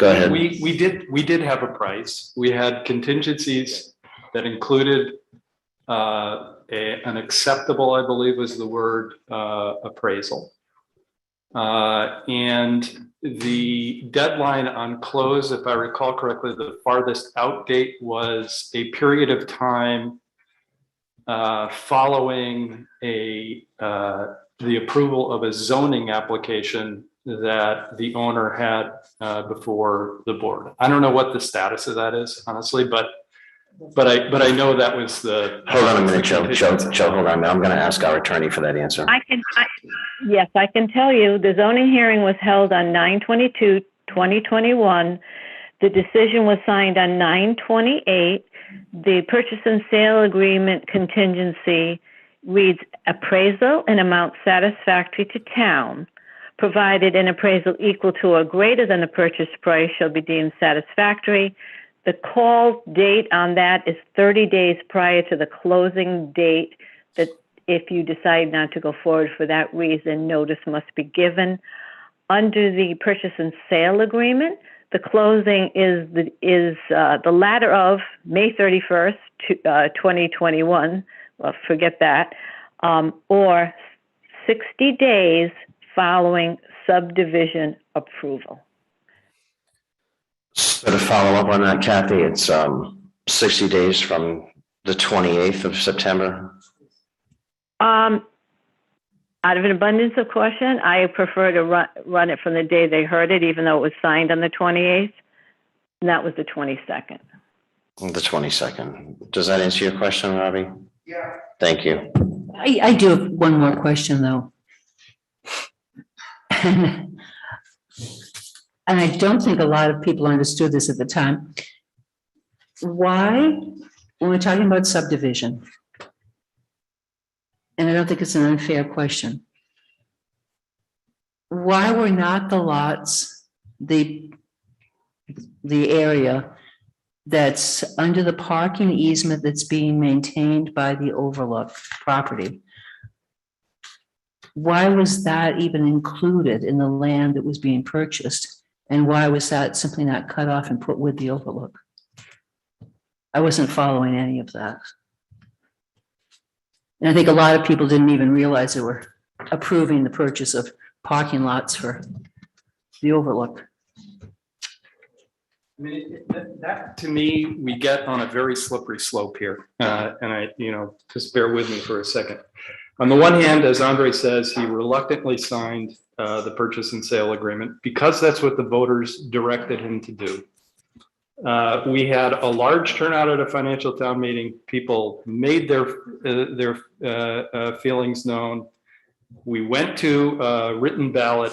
ahead. We did have a price. We had contingencies that included an acceptable, I believe was the word, appraisal. And the deadline on close, if I recall correctly, the farthest out date was a period of time following the approval of a zoning application that the owner had before the board. I don't know what the status of that is, honestly, but I know that was the. Hold on a minute, Joe, hold on a minute. I'm going to ask our attorney for that answer. Yes, I can tell you, the zoning hearing was held on 9/22/2021. The decision was signed on 9/28. The purchase and sale agreement contingency reads appraisal in amount satisfactory to town, provided an appraisal equal to or greater than the purchase price shall be deemed satisfactory. The call date on that is 30 days prior to the closing date. That if you decide not to go forward for that reason, notice must be given. Under the purchase and sale agreement, the closing is the latter of May 31st, 2021. Well, forget that. Or 60 days following subdivision approval. So to follow up on that, Kathy, it's 60 days from the 28th of September. Out of an abundance of caution, I prefer to run it from the day they heard it, even though it was signed on the 28th. And that was the 22nd. The 22nd. Does that answer your question, Robbie? Yeah. Thank you. I do have one more question, though. And I don't think a lot of people understood this at the time. Why, when we're talking about subdivision, and I don't think it's an unfair question, why were not the lots, the area that's under the parking easement that's being maintained by the Overlook property, why was that even included in the land that was being purchased? And why was that simply not cut off and put with the Overlook? I wasn't following any of that. And I think a lot of people didn't even realize they were approving the purchase of parking lots for the Overlook. I mean, that to me, we get on a very slippery slope here. And just bear with me for a second. On the one hand, as Andre says, he reluctantly signed the purchase and sale agreement because that's what the voters directed him to do. We had a large turnout at a financial town meeting. People made their feelings known. We went to a written ballot.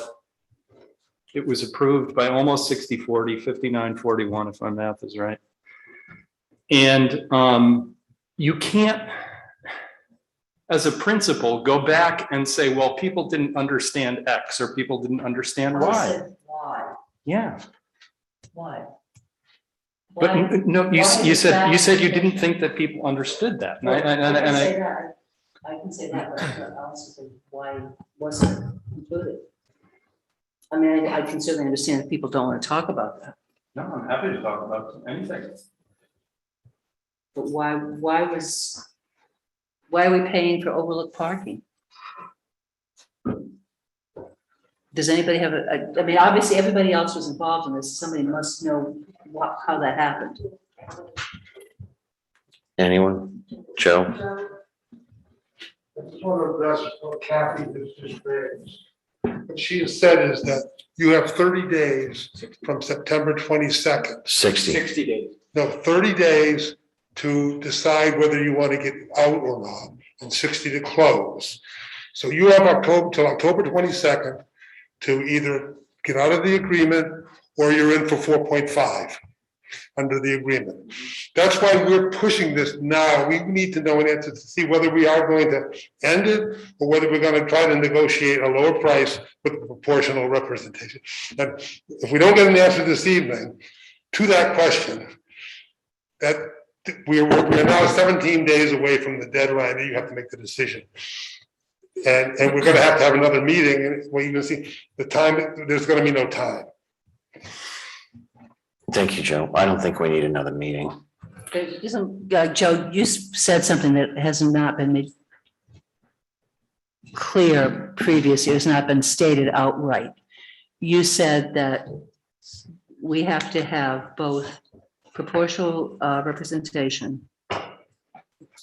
It was approved by almost 60-40, 59-41, if my math is right. And you can't, as a principal, go back and say, well, people didn't understand X or people didn't understand Y. Why? Yeah. Why? But no, you said you didn't think that people understood that. And I can say that, but I also say, why wasn't it included? I mean, I can certainly understand if people don't want to talk about that. No, I'm happy to talk about anything. But why are we paying for Overlook parking? Does anybody have I mean, obviously, everybody else was involved in this. Somebody must know how that happened. Anyone? Joe? I just want to address what Kathy has just raised. What she has said is that you have 30 days from September 22nd. 60. 60 days. No, 30 days to decide whether you want to get out or not, and 60 to close. So you have till October 22nd to either get out of the agreement or you're in for 4.5 under the agreement. That's why we're pushing this now. We need to know an answer to see whether we are going to end it or whether we're going to try to negotiate a lower price with proportional representation. And if we don't get an answer this evening to that question, that we're now 17 days away from the deadline that you have to make the decision. And we're going to have another meeting, and well, you can see the time, there's going to be no time. Thank you, Joe. I don't think we need another meeting. Joe, you said something that has not been made clear previously, has not been stated outright. You said that we have to have both proportional representation.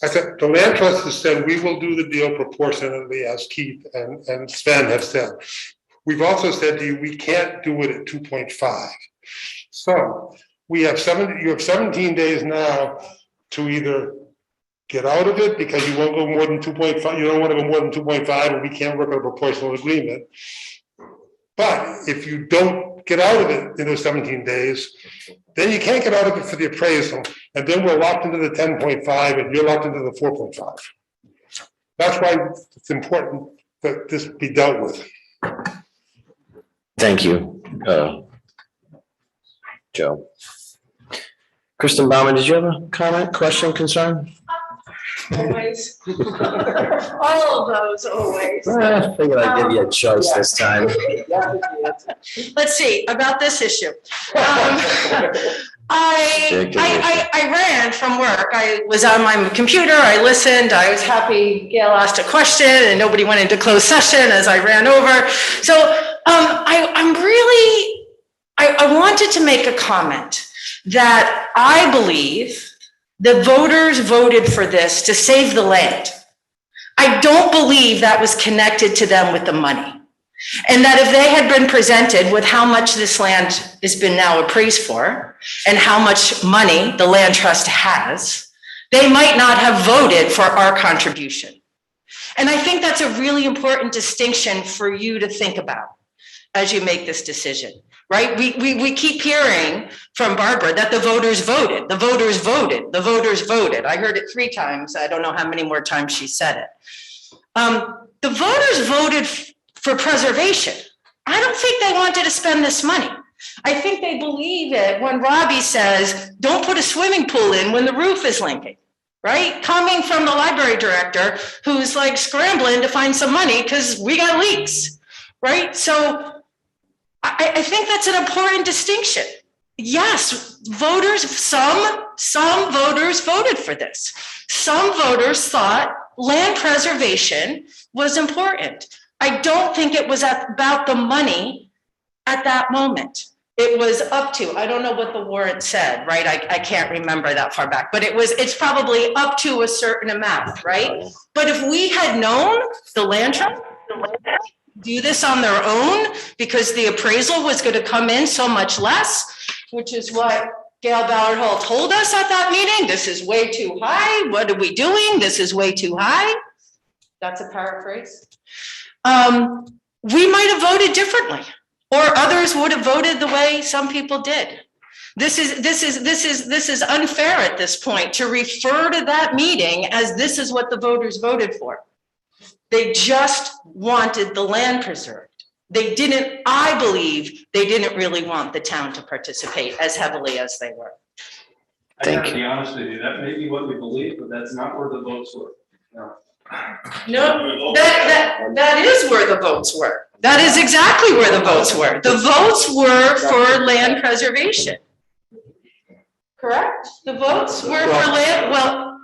I said, the land trust has said, we will do the deal proportionately, as Keith and Sven have said. We've also said to you, we can't do it at 2.5. So you have 17 days now to either get out of it because you won't go more than 2.5, you don't want to go more than 2.5, and we can't work on a proportional agreement. But if you don't get out of it in those 17 days, then you can't get out of it for the appraisal, and then we're locked into the 10.5 and you're locked into the 4.5. That's why it's important that this be dealt with. Thank you, Joe. Kristen Bauman, did you have a comment, question, concern? Always. All of those, always. I figured I'd give you a choice this time. Let's see, about this issue. I ran from work. I was on my computer, I listened, I was happy Gail asked a question and nobody went into closed session as I ran over. So I wanted to make a comment that I believe the voters voted for this to save the land. I don't believe that was connected to them with the money. And that if they had been presented with how much this land has been now appraised for and how much money the land trust has, they might not have voted for our contribution. And I think that's a really important distinction for you to think about as you make this decision, right? We keep hearing from Barbara that the voters voted, the voters voted, the voters voted. I heard it 3 times. I don't know how many more times she said it. The voters voted for preservation. I don't think they wanted to spend this money. I think they believe it when Robbie says, don't put a swimming pool in when the roof is leaking, right? Coming from the library director who's like scrambling to find some money because we got leaks, right? So I think that's an important distinction. Yes, voters, some voters voted for this. Some voters thought land preservation was important. I don't think it was about the money at that moment. It was up to, I don't know what the warrant said, right? I can't remember that far back, but it's probably up to a certain amount, right? But if we had known the land trust do this on their own because the appraisal was going to come in so much less, which is what Gail Ballard Hall told us at that meeting. This is way too high. What are we doing? This is way too high. That's a paraphrase. We might have voted differently, or others would have voted the way some people did. This is unfair at this point to refer to that meeting as this is what the voters voted for. They just wanted the land preserved. They didn't, I believe, they didn't really want the town to participate as heavily as they were. I gotta be honest with you, that may be what we believe, but that's not where the votes were. No, that is where the votes were. That is exactly where the votes were. The votes were for land preservation. Correct? The votes were for land, well.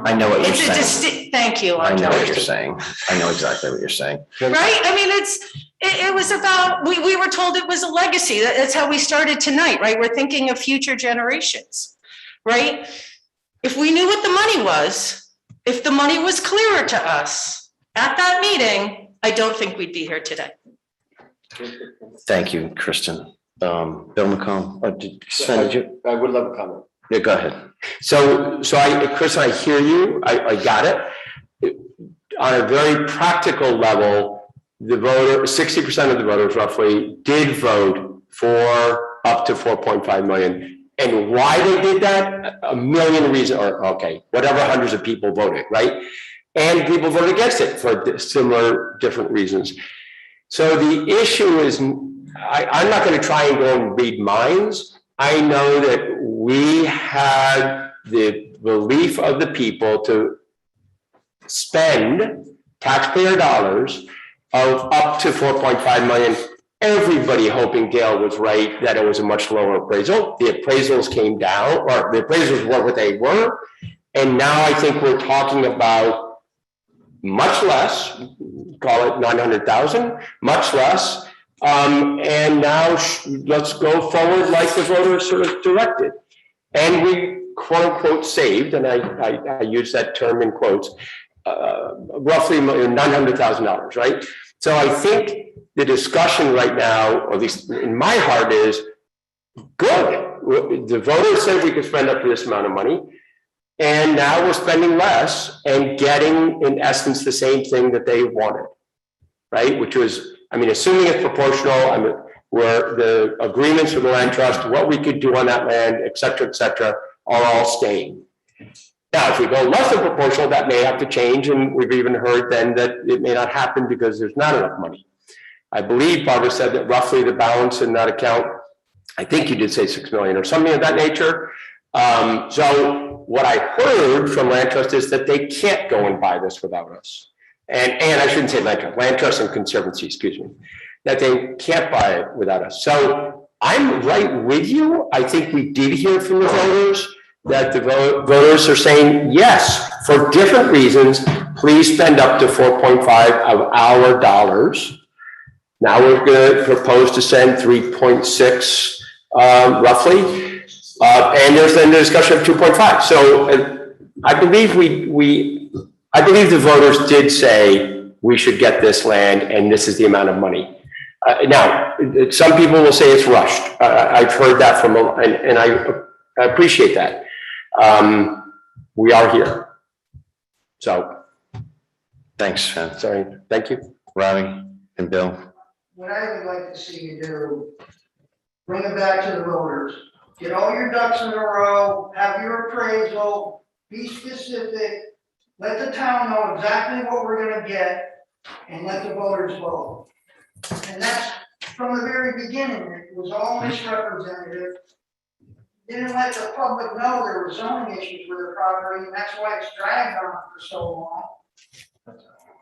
I know what you're It's a saying. distinct, thank you. I know what you're saying. I know exactly what you're saying. Right? I mean, it was about, we were told it was a legacy. That's how we started tonight, right? We're thinking of future generations, right? If we knew what the money was, if the money was clearer to us at that meeting, I don't think we'd be here today. Thank you, Kristen. Bill McComb, Sven, did you? I would love a comment. Yeah, go ahead. So Chris, I hear you. I got it. On a very practical level, the voter, 60% of the voters roughly did vote for up to 4.5 million. And why they did that? A million reasons, or okay, whatever hundreds of people voted, right? And people voted against it for similar, different reasons. So the issue is, I'm not going to try and go and read minds. I know that we had the belief of the people to spend taxpayer dollars of up to 4.5 million. everybody hoping Gail was right, that it was a much lower appraisal. The appraisals came down, or the appraisals were what they were. And now I think we're talking about much less, call it 900,000, much less. And now let's go forward like the voters sort of directed. And we quote unquote saved, and I use that term in quotes, roughly $900,000, right? So I think the discussion right now, or at least in my heart, is good. The voters said we could spend up to this amount of money, and now we're spending less and getting, in essence, the same thing that they wanted, right? Which was, I mean, assuming it's proportional, where the agreements with the land trust, what we could do on that land, et cetera, are all staying. Now, if we go less than proportional, that may have to change, and we've even heard then that it may not happen because there's not enough money. I believe Barbara said that roughly the balance in that account, I think you did say 6 million or something of that nature. So what I heard from land trust is that they can't go and buy this without us. And I shouldn't say land trust and conservancy, excuse me, that they can't buy it without us. So I'm right with you. I think we did hear from the voters that the voters are saying, yes, for different reasons, please spend up to 4.5 of our dollars. Now we're going to propose to send 3.6 roughly. And there's then the discussion of 2.5. So I believe I believe the voters did say we should get this land and this is the amount of money. Now, some people will say it's rushed. I've heard that from, and I appreciate that. We are here. So. Thanks, Ken. Sorry, thank you. Robbie and Bill. What I would like to see you do, bring it back to the voters. Get all your ducks in a row, have your appraisal, be specific. Let the town know exactly what we're gonna get and let the voters vote. And that's from the very beginning, it was all misrepresentative. Didn't let the public know there were zoning issues with the property, and that's why it's dragged on for so long.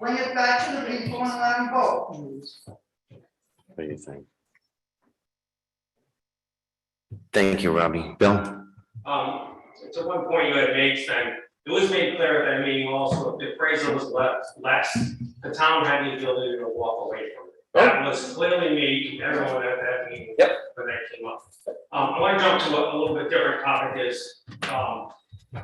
Bring it back to the people and let them vote. What do you think? Thank you, Robbie. Bill? To one point you had made, Sven, it was made clear at that meeting also, if the appraisal was less, the town had the ability to walk away from it. That was clearly made to everyone at that meeting. Yep. When that came up. I want to jump to a little bit different topic is,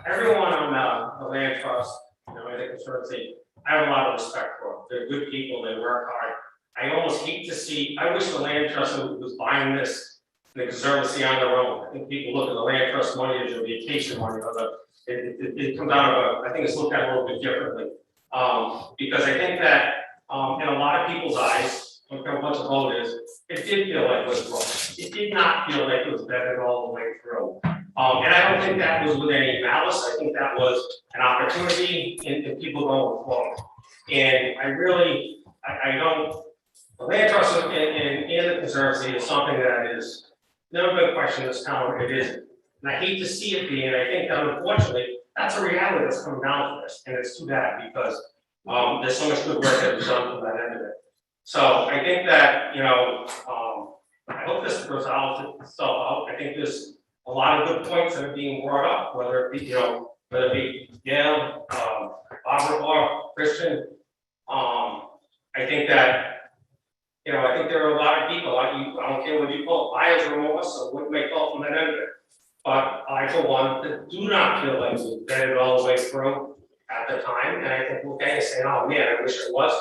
everyone on the land trust, I think conservancy, I have a lot of respect for them. They're good people, they work hard. I almost hate to see, I wish the land trust was buying this, the conservancy on their own. I think people look at the land trust money as your vacation money, but it comes out of I think it's looked at a little bit differently. Because I think that in a lot of people's eyes, look at a bunch of voters, it did feel like it was wrong. It did not feel like it was vetted all the way through. And I don't think that was with any malice. I think that was an opportunity in people going forward. And I really, I don't, the land trust and the conservancy is something that is never been questioned in this town. It isn't. And I hate to see it be, and I think that unfortunately, that's a reality that's coming down to this. And it's too bad because there's so much good work that was done from that end of it. So I think that, I hope this resolves itself out. I think there's a lot of good points that are being brought up, whether it be, whether it be Gail, Barbara or Christian. I think that, I think there are a lot of people, I don't care what you call it, buyer's remorse or what you may call it from that end of it. But I, for one, do not feel like we vetted all the way through at the time. And I think, okay, saying, oh man, I wish it was.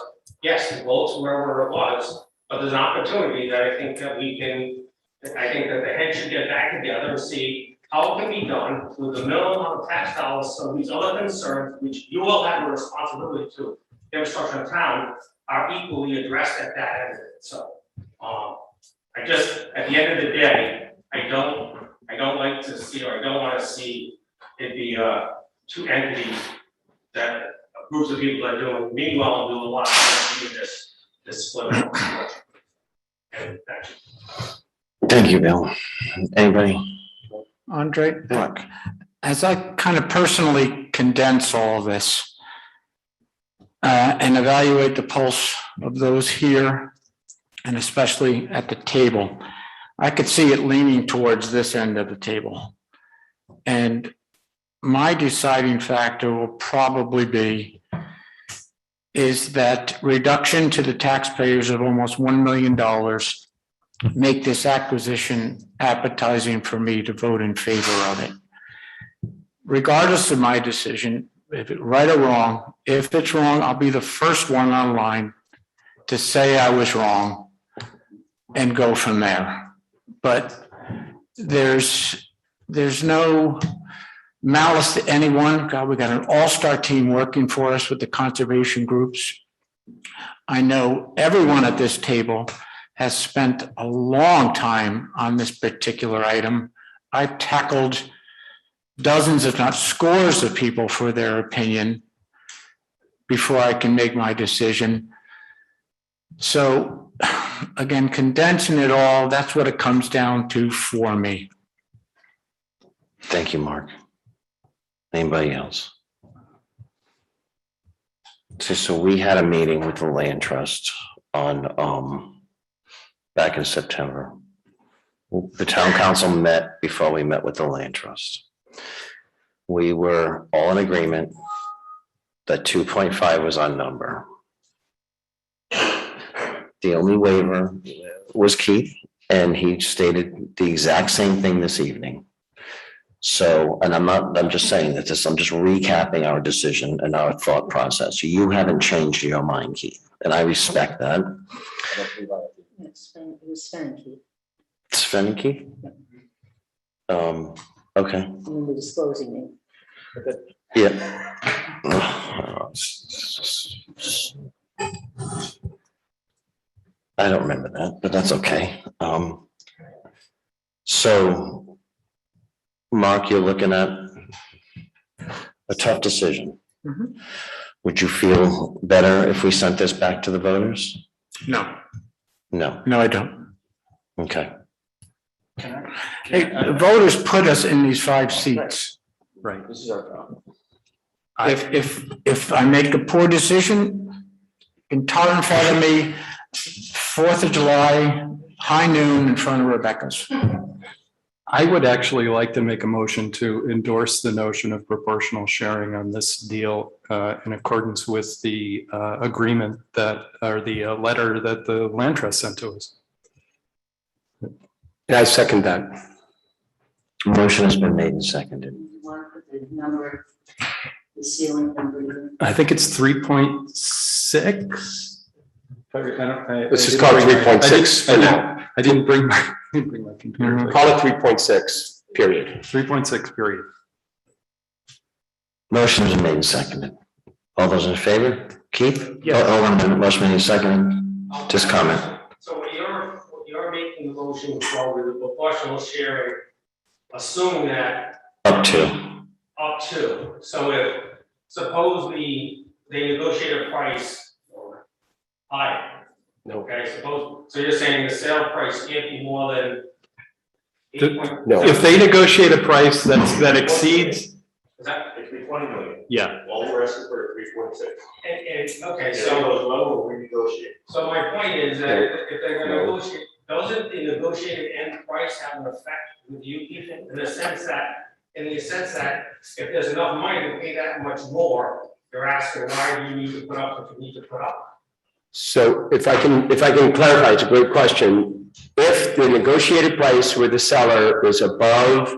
Yes, the votes wherever it was, but there's an opportunity that I think that we can, I think that the heads should get back together and see how it can be done with the minimum amount of tax dollars. So these other concerns, which you all have a responsibility to, infrastructure in town, are equally addressed at that end of it. So, I just, at the end of the day, I don't like to see, or I don't want to see it be two entities that groups of people that are doing meanwhile and do a lot of this split. And that's it. Thank you, Bill. Anybody? Andre, Mark? as I kind of personally condense all of this and evaluate the pulse of those here and especially at the table, I could see it leaning towards this end of the table. And my deciding factor will probably be is that reduction to the taxpayers of almost $1 million make this acquisition appetizing for me to vote in favor of it. Regardless of my decision, if it's right or wrong, if it's wrong, I'll be the first one online to say I was wrong and go from there. But there's no malice to anyone. God, we got an all-star team working for us with the conservation groups. I know everyone at this table has spent a long time on this particular item. I've tackled dozens, if not scores of people for their opinion before I can make my decision. So again, condensing it all, that's what it comes down to for me. Thank you, Mark. Anybody else? So we had a meeting with the land trust on back in September. The town council met before we met with the land trust. We were all in agreement that 2.5 was our number. The only waiver was Keith, and he stated the exact same thing this evening. So, and I'm just saying that this, I'm just recapping our decision and our thought process. You haven't changed your mind, Keith, and I respect that. Sven and Keith? Okay. We're disclosing it. Yeah. I don't remember that, but that's okay. So, Mark, you're looking at a tough decision. Mhm. Would you feel better if we sent this back to the voters? No, No. no, I don't. Okay. Hey, the voters put us in these 5 seats. Right. This is our problem. If I make a poor decision, you can tar in front of me, 4th of July, high noon in front of Rebecca's. I would actually like to make a motion to endorse the notion of proportional sharing on this deal in accordance with the agreement that, or the letter that the land trust sent to us. And I second that. Motion has been made and seconded. You want to put the number, the ceiling number. I think it's 3.6. Let's just call it 3.6 for now. I didn't bring my computer. Call it 3.6, period. 3.6 period. Motion has been made and seconded. All those in favor? Keith? Yes. Oh, wait a minute. Motion made and seconded. Just comment. So what you're making the motion for with the proportional sharing, assuming that Up to. so if, suppose they negotiate a price higher. No. Okay, suppose, so you're saying the sale price can't be more than. No. If they negotiate a price that exceeds, Is that? It could be 20 million. yeah, All the rest is for 3.6. And, okay, If it so, goes low, we negotiate. so my point is that if they're gonna negotiate, doesn't the negotiated end price have an effect with you, Ethan? In the sense that if there's enough money to pay that much more, you're asking, why do you need to put up what you need to put up? So if I can clarify, it's a great question. If the negotiated price with the seller is above,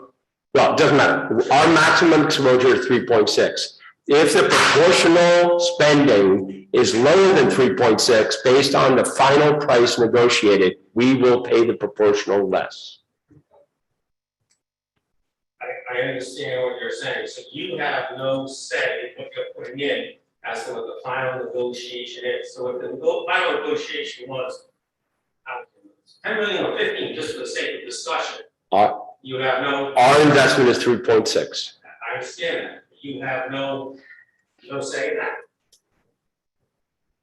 well, it doesn't matter. Our maximum exposure is 3.6. If the proportional spending is lower than 3.6, based on the final price negotiated, we will pay the proportional less. I understand what you're saying, so you have no say what you're putting in as to what the final negotiation is. So if the final negotiation was 10 million or 15, just for the sake of discussion, you have no. Our investment is 3.6. I understand that, you have no say in that.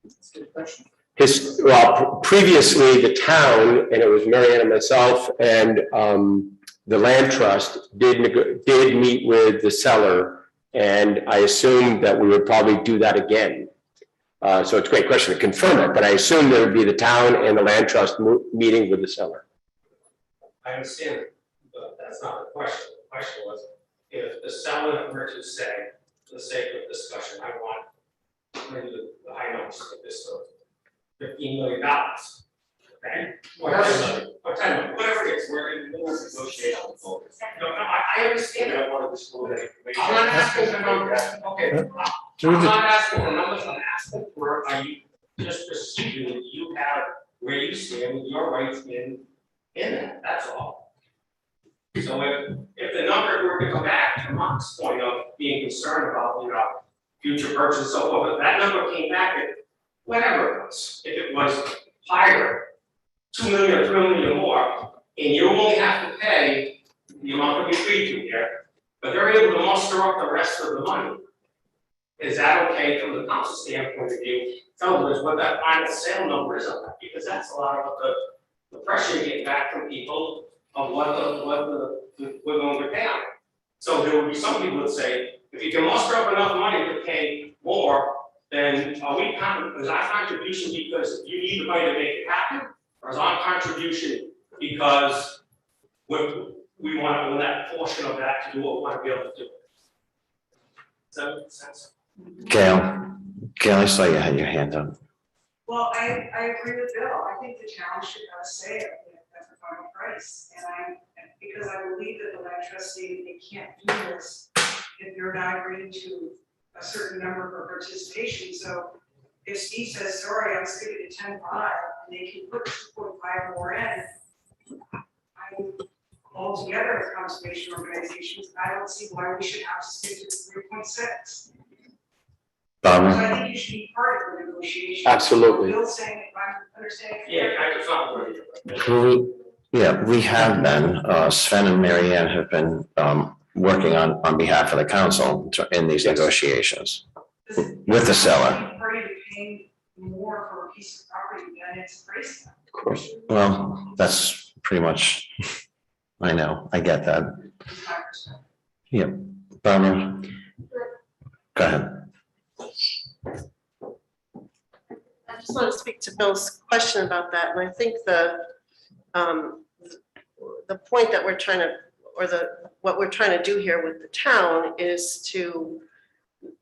That's a good question. Previously, the town, and it was Marianne and myself, and the land trust did meet with the seller, and I assumed that we would probably do that again. So it's a great question to confirm it, but I assume there would be the town and the land trust meeting with the seller. I understand, but that's not the question. The question was, if the seller were to say, for the sake of discussion, I want, maybe the high numbers of this, so $15 million, okay? Or 10 million, whatever it is, we're in the middle of negotiating on the vote. No, I understand that. I'm not asking for numbers, okay? I'm not asking for numbers, I'm asking for, are you just procedurally, you have where you stand, with your rights in that, that's all. So if the number were to come back to Mark's point of being concerned about, future purchase, so forth, if that number came back at whatever it was, if it was higher, 2 million or 3 million more, and you only have to pay the amount that we agreed to here, but they're able to muster up the rest of the money. Is that okay from the council standpoint of view? Tell us what that final sale number is on that, because that's a lot of the pressure you get back from people of what we're going to pay on. So there would be some people that say, if you can muster up enough money to pay more, then is our contribution because you need the money to make it happen? Or is our contribution because we want to own that portion of that to do what we want to be able to do? Does that make sense? Gail, I saw you had your hand up. Well, I agree with Bill. I think the town should have a say at the final price. Because I believe that the land trust say they can't do this if they're not agreeing to a certain number for participation. So if Steve says, sorry, I'm sticking to 10.5, and they can put 2.5 more in, I'm all together as conservation organizations, I don't see why we should have to stick to 3.6. So I think you should be part of the negotiation. Absolutely. Bill's saying, if I'm understanding. Yeah, I just not worried. We have been, Sven and Mary Ann have been working on behalf of the council in these negotiations with the seller. Party to pay more for a piece of property than its price. Of course. Well, that's pretty much, I know, I get that. Is my perspective. Yeah, Barbara? Go ahead. I just want to speak to Bill's question about that, and I think the point that we're trying to, or what we're trying to do here with the town is to,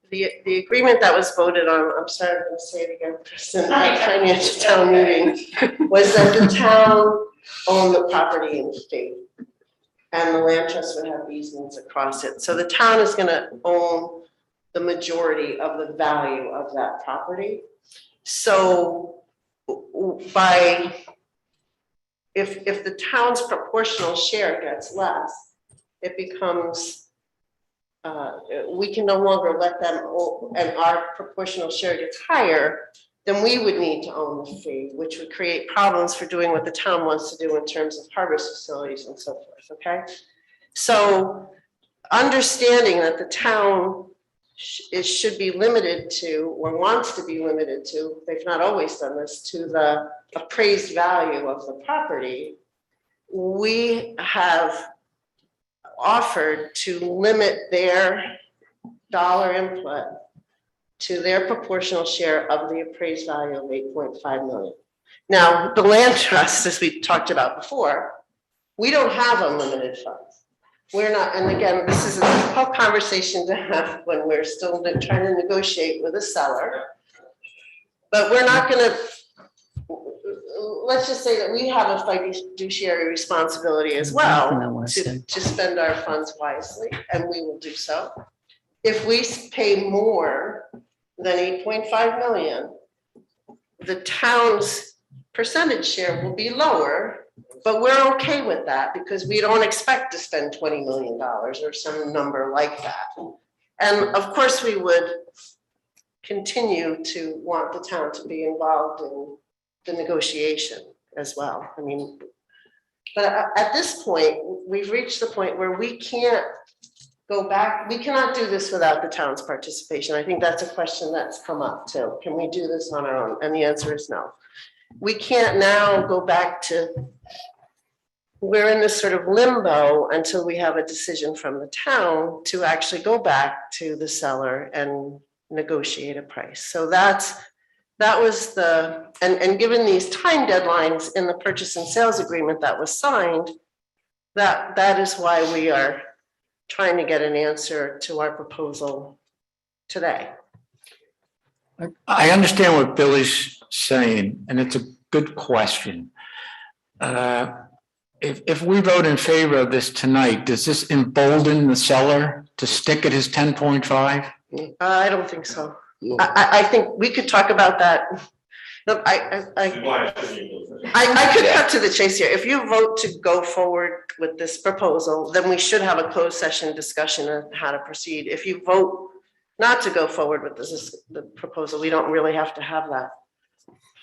the agreement that was voted on, I'm sorry, I'm going to say it again, Kristen, at financial town meeting, was that the town owned the property in fee, and the land trust would have easements across it. So the town is going to own the majority of the value of that property. So if the town's proportional share gets less, it becomes, we can no longer let them, and our proportional share gets higher, then we would need to own the fee, which would create problems for doing what the town wants to do in terms of harvest facilities and so forth, okay? So understanding that the town should be limited to, or wants to be limited to, they've not always done this, to the appraised value of the property, we have offered to limit their dollar input to their proportional share of the appraised value of 8.5 million. Now, the land trust, as we talked about before, we don't have unlimited funds. We're not, and again, this is a difficult conversation to have when we're still trying to negotiate with a seller. But we're not gonna, let's just say that we have a fiduciary responsibility as well to spend our funds wisely, and we will do so. If we pay more than 8.5 million, the town's percentage share will be lower. But we're okay with that because we don't expect to spend $20 million or some number like that. And of course, we would continue to want the town to be involved in the negotiation as well. I mean, but at this point, we've reached the point where we can't go back. We cannot do this without the town's participation. I think that's a question that's come up too. Can we do this on our own? And the answer is no. We can't now go back to, we're in this sort of limbo until we have a decision from the town to actually go back to the seller and negotiate a price. So that's that was and given these time deadlines in the purchase and sales agreement that was signed, that is why we are trying to get an answer to our proposal today. I understand what Billy's saying, and it's a good question. If we vote in favor of this tonight, does this embolden the seller to stick at his 10.5? I don't think so. I think we could talk about that. Look, I could cut to the chase here. If you vote to go forward with this proposal, then we should have a closed session discussion on how to proceed. If you vote not to go forward with the proposal, we don't really have to have that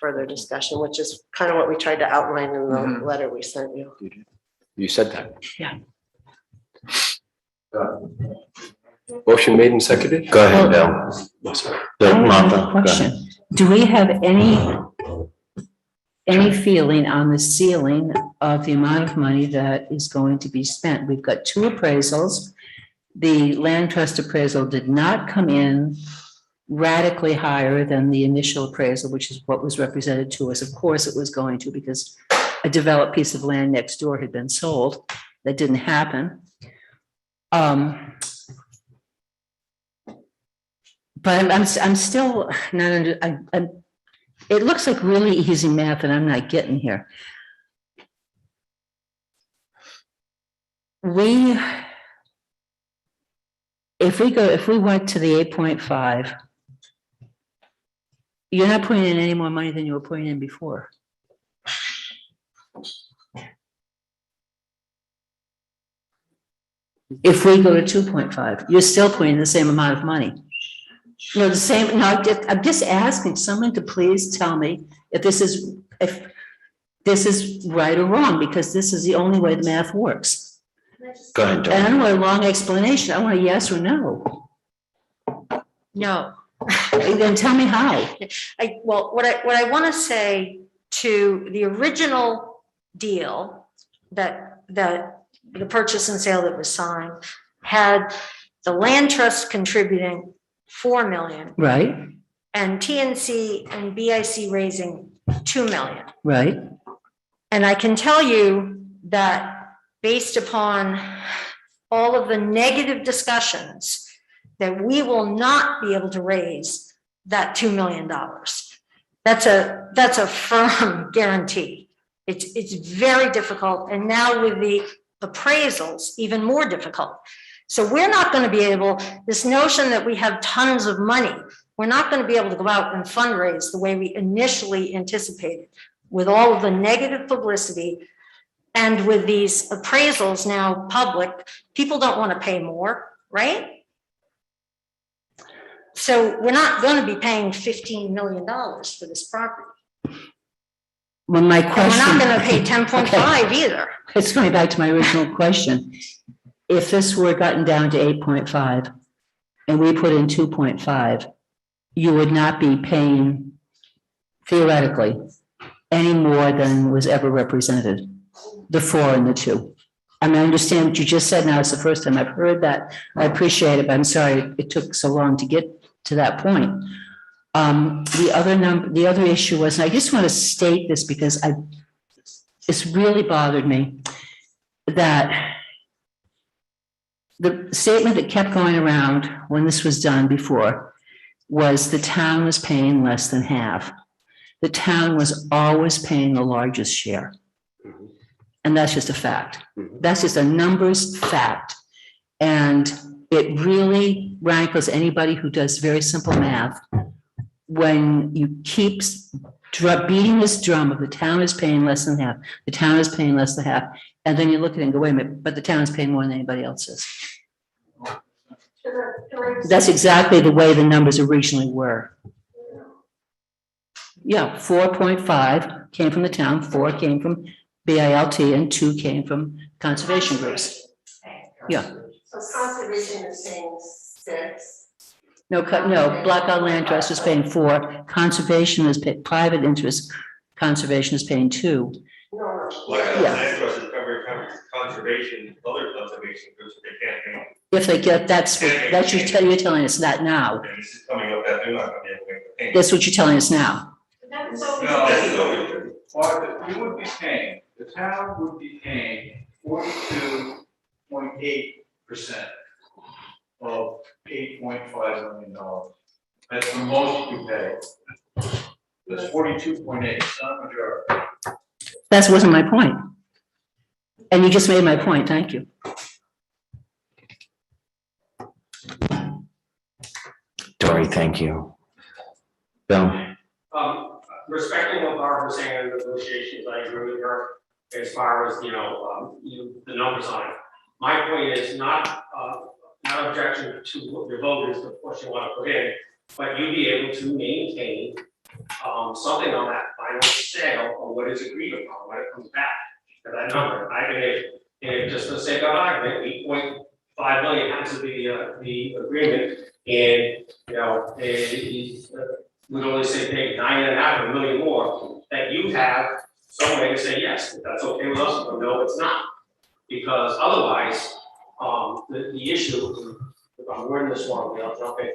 further discussion, which is kind of what we tried to outline in the letter we sent you. You said that. Yeah. Motion made and seconded? Go ahead, Bill. Bill, I have Martha, a go ahead. question. Do we have any feeling on the ceiling of the amount of money that is going to be spent? We've got 2 appraisals. The land trust appraisal did not come in radically higher than the initial appraisal, which is what was represented to us. Of course, it was going to, because a developed piece of land next door had been sold. That didn't happen. But I'm still not under, it looks like really easy math and I'm not getting here. If we went to the 8.5, you're not putting in any more money than you were putting in before. If we go to 2.5, you're still putting the same amount of money. You know, the same, no, I'm just asking someone to please tell me if this is right or wrong, because this is the only way the math works. Go ahead, And I Dawn. don't want a long explanation. I want a yes or no. No. Then tell me how. Well, what I want to say to the original deal that the purchase and sale that was signed had the land trust contributing 4 million Right, and TNC and BIC raising 2 million. right. And I can tell you that based upon all of the negative discussions, that we will not be able to raise that $2 million. That's a firm guarantee. It's very difficult. And now with the appraisals, even more difficult. So we're not going to be able, this notion that we have tons of money, we're not going to be able to go out and fundraise the way we initially anticipated with all of the negative publicity. And with these appraisals now public, people don't want to pay more, right? So we're not going to be paying $15 million for this property. Well, my And question. we're not going to pay 10.5 either. It's going back to my original question. If this were gotten down to 8.5 and we put in 2.5, you would not be paying theoretically any more than was ever represented, the 4 and the 2. I mean, I understand what you just said. Now it's the first time I've heard that. I appreciate it, but I'm sorry it took so long to get to that point. The other issue was, and I just want to state this because it's really bothered me, that the statement that kept going around when this was done before was the town was paying less than half. The town was always paying the largest share. And that's just a fact. That's just a numbers fact. And it really rankles anybody who does very simple math when you keep beating this drum of the town is paying less than half, the town is paying less than half, and then you look at it and go, wait a minute, but the town is paying more than anybody else is. That's exactly the way the numbers originally were. Yeah, 4.5 came from the town, 4 came from BILT, and 2 came from conservation groups. Yeah. So conservation is saying 6. No, Blackout Land Trust is paying 4, conservation is private interest, conservation is paying 2. No. Blackout Yeah. Land Trust is covering conservation, other conservation groups, they can't do. If they get, that's what you're telling us that now. And this is coming up that they're not gonna be able to make the payment. That's what you're telling us now. No, You would be paying, the town would be paying 42.8% of $8.5 million. That's the most you pay. That's 42.8, it's not majority. That wasn't my point. And you just made my point. Thank you. Dory, thank you. Bill? Respecting what Barbara was saying in negotiations, I agree with her as far as, the numbers on it. My point is not objection to what your voters, of course, you want to put in, but you be able to maintain something on that final sale of what is agreed upon when it comes back to that number. I think if just for the sake of argument, 8.5 million happens to be the agreement, and we'd only say pay 9.5 million more, that you have some way to say yes, if that's okay with us, or no, it's not. Because otherwise, the issue, if I'm wording this wrong, I'll jump in.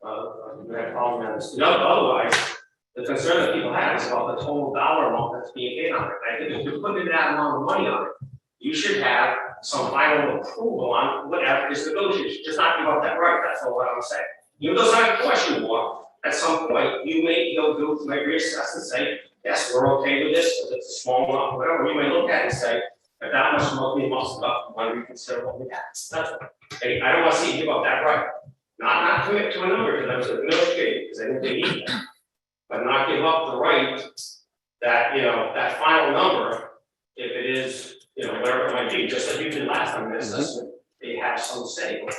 Otherwise, the concern that people have is about the total dollar amount that's being paid on it. I think if you're putting that amount of money on it, you should have some final approval on whatever is negotiated. Just not give up that right. That's all what I'm saying. Even though it's not a question more, at some point you may reassess and say, yes, we're okay with this. If it's a small amount, whatever. You may look at it and say, if that much money must up, why don't we consider what we have? That's all. I don't want to see you give up that right. Not commit to a number because that was negotiated because I think they need that. But not give up the right that, that final number, if it is, whatever it might be, just like you did last time, this assessment, they have some say what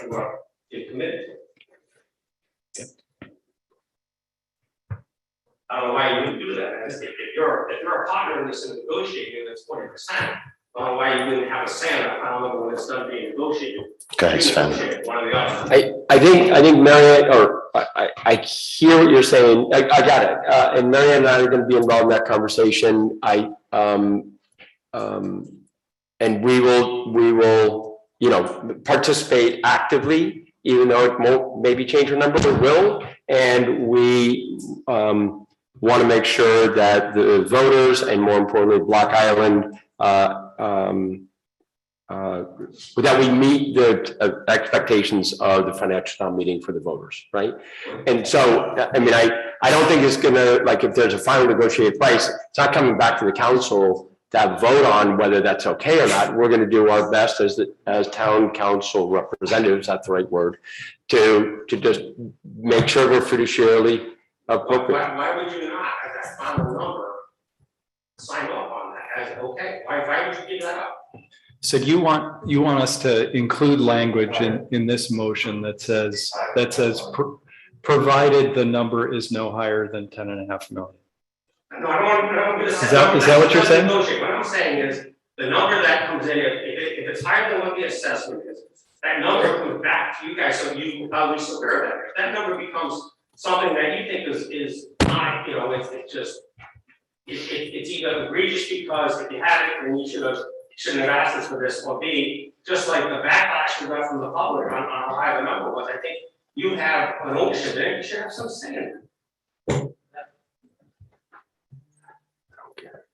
you committed to. I don't know why you wouldn't do that. If you're a partner in this negotiating, that's 40%. I don't know why you wouldn't have a say on that final number when it's done being negotiated. Go ahead, Sven. One or the other. I think Marianne, or I hear what you're saying. I got it. And Marianne and I are going to be involved in that conversation. And we will, participate actively, even though it won't maybe change our number, it will. And we want to make sure that the voters and more importantly, Block Island, that we meet the expectations of the financial town meeting for the voters, right? And so, I mean, I don't think it's gonna, like, if there's a final negotiated price, it's not coming back to the council to vote on whether that's okay or not. We're gonna do our best as town council representatives, that's the right word, to just make sure we're fiduciarily appropriate. Why would you not, at that final number, sign off on that as okay? Why would you give that up? So you want us to include language in this motion that says provided the number is no higher than 10.5 million. No, I don't want to. Is that what you're saying? What I'm saying is the number that comes in, if it's higher than what the assessment is, that number comes back to you guys, so you probably aware of that. If that number becomes something that you think is not, it's just it's either egregious because if you had it, then you shouldn't have asked us for this, or B, just like the backlash we got from the public on how high the number was. I think you have an ownership there, you should have some say in it.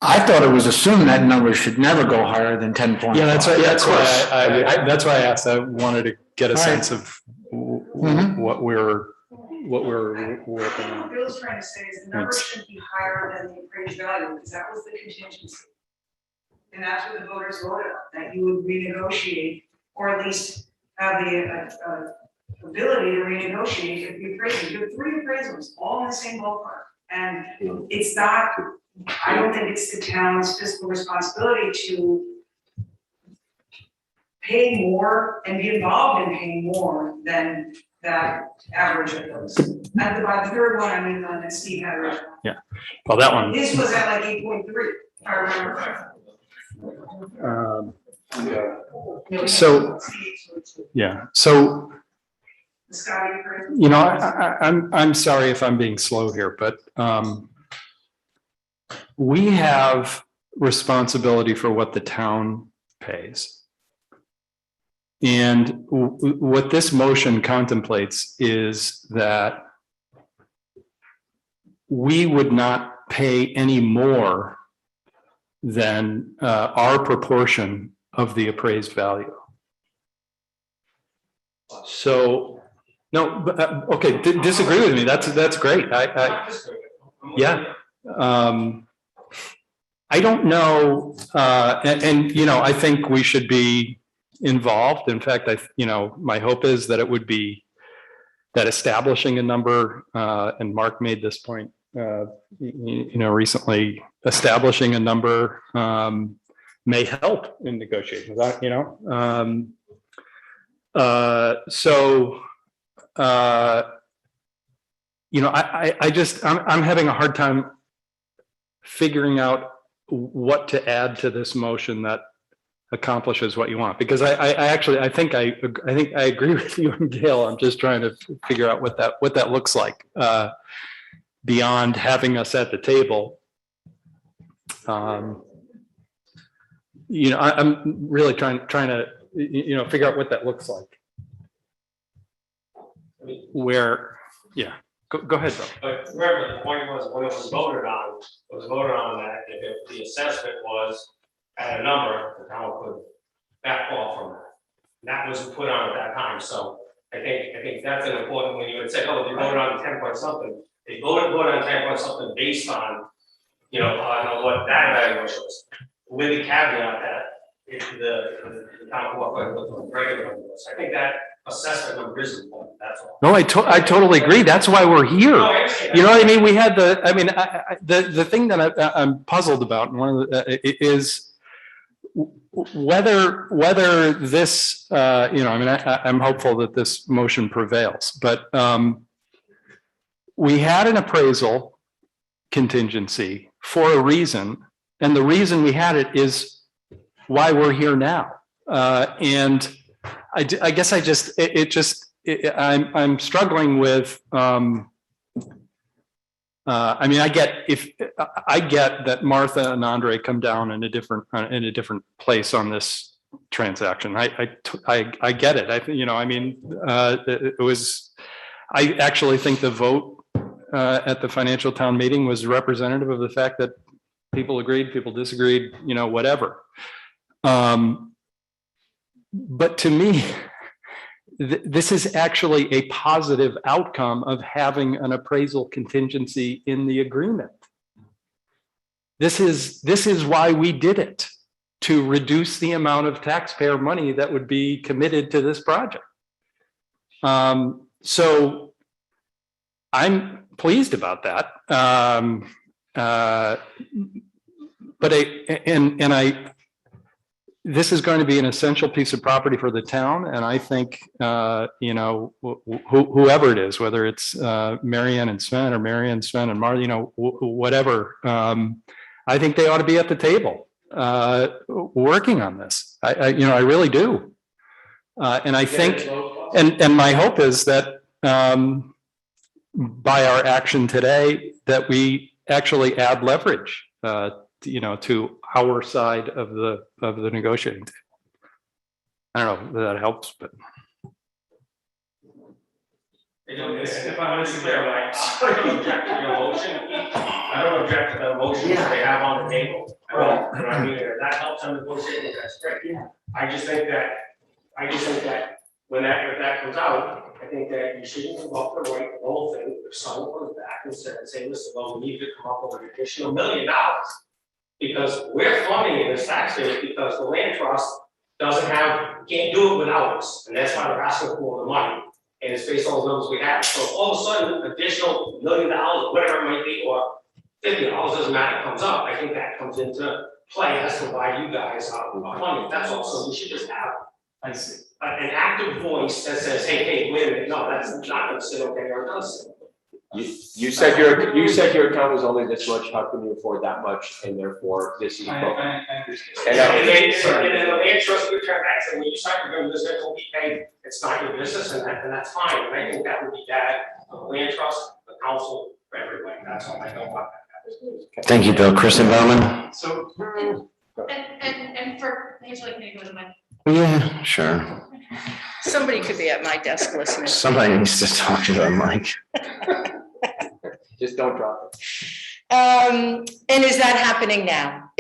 I thought it was assumed that number should never go higher than 10.5. Yeah, that's right. That's why I asked. I wanted to get a sense of what we're working on. What Bill's trying to say is the number should be higher than the appraised value, because that was the contingency. And that's what the voters voted on, that you would renegotiate, or at least have the ability to renegotiate if you appraise. You have 3 appraisals, all in the same ballpark. And it's not, I don't think it's the town's fiscal responsibility to pay more and be involved in paying more than that average of those. And by the third one, I mean, that Steve had originally. Yeah, well, that one. This was at like 8.3, if I remember correctly. So I'm sorry if I'm being slow here, but we have responsibility for what the town pays. And what this motion contemplates is that we would not pay any more than our proportion of the appraised value. So, no, but, okay, disagree with me. That's great. Yeah. I don't know, and you know, I think we should be involved. In fact, my hope is that it would be that establishing a number, and Mark made this point, recently, establishing a number may help in negotiations. I'm having a hard time figuring out what to add to this motion that accomplishes what you want, because I think I agree with you and Gail. I'm just trying to figure out what that looks like beyond having us at the table. I'm really trying to figure out what that looks like. Where, yeah, go ahead, Bill. But remember, the point was when it was voted on that if the assessment was at a number, the town could back off from that. And that was put on at that time. So I think that's an important, when you would say, oh, they voted on 10 point something. They voted on 10 point something based on, what that evaluation was. With the caveat that if the town cooperated with the regular numbers. I think that assessment number is important, that's all. No, I totally agree. That's why we're here. You know what I mean? We had the thing that I'm puzzled about, and one of the is whether this, I'm hopeful that this motion prevails, but we had an appraisal contingency for a reason, and the reason we had it is why we're here now. And I guess I'm struggling with, I get that Martha and Andre come down in a different place on this transaction. I get it. I actually think the vote at the financial town meeting was representative of the fact that people agreed, people disagreed, whatever. But to me, this is actually a positive outcome of having an appraisal contingency in the agreement. This is why we did it, to reduce the amount of taxpayer money that would be committed to this project. So I'm pleased about that. This is going to be an essential piece of property for the town, and I think whoever it is, whether it's Marianne and Sven or Marianne, Sven and Marty, whatever, I think they ought to be at the table working on this. I really do, and I think, and my hope is that by our action today, that we actually add leverage to our side of the negotiating table. I don't know if that helps, but. If I'm listening there, I don't object to your motion. I don't object to the motion that they have on the table. That helps them negotiate, that's great. Yeah. I just think that if that comes out, I think that you shouldn't come up with the whole thing. If someone comes back and say, listen, well, we need to come up with an additional $1 million. Because we're funding it as taxpayers because the land trust can't do it without us. And that's why they're asking for the money. And it's based on the numbers we have. So all of a sudden, additional $1 million, whatever it might be, or $50, doesn't matter, comes up. I think that comes into play as to why you guys are funding. That's all. So we should just have an active voice that says, hey, wait a minute, no, that's not going to sit okay or it does sit. You said your account was only this much. How can you afford that much? And therefore, this is. And then the land trust return back saying, when you start doing this, it will be paid. It's not your business, and that's fine. And I think that would be bad for the land trust, the council, for everybody. That's all I know about that. Thank you, Bill. Kristen Bowman. So Yeah, sure. Somebody could be at my desk listening. Somebody needs to talk to the mic. Just don't drop it. And is that happening now?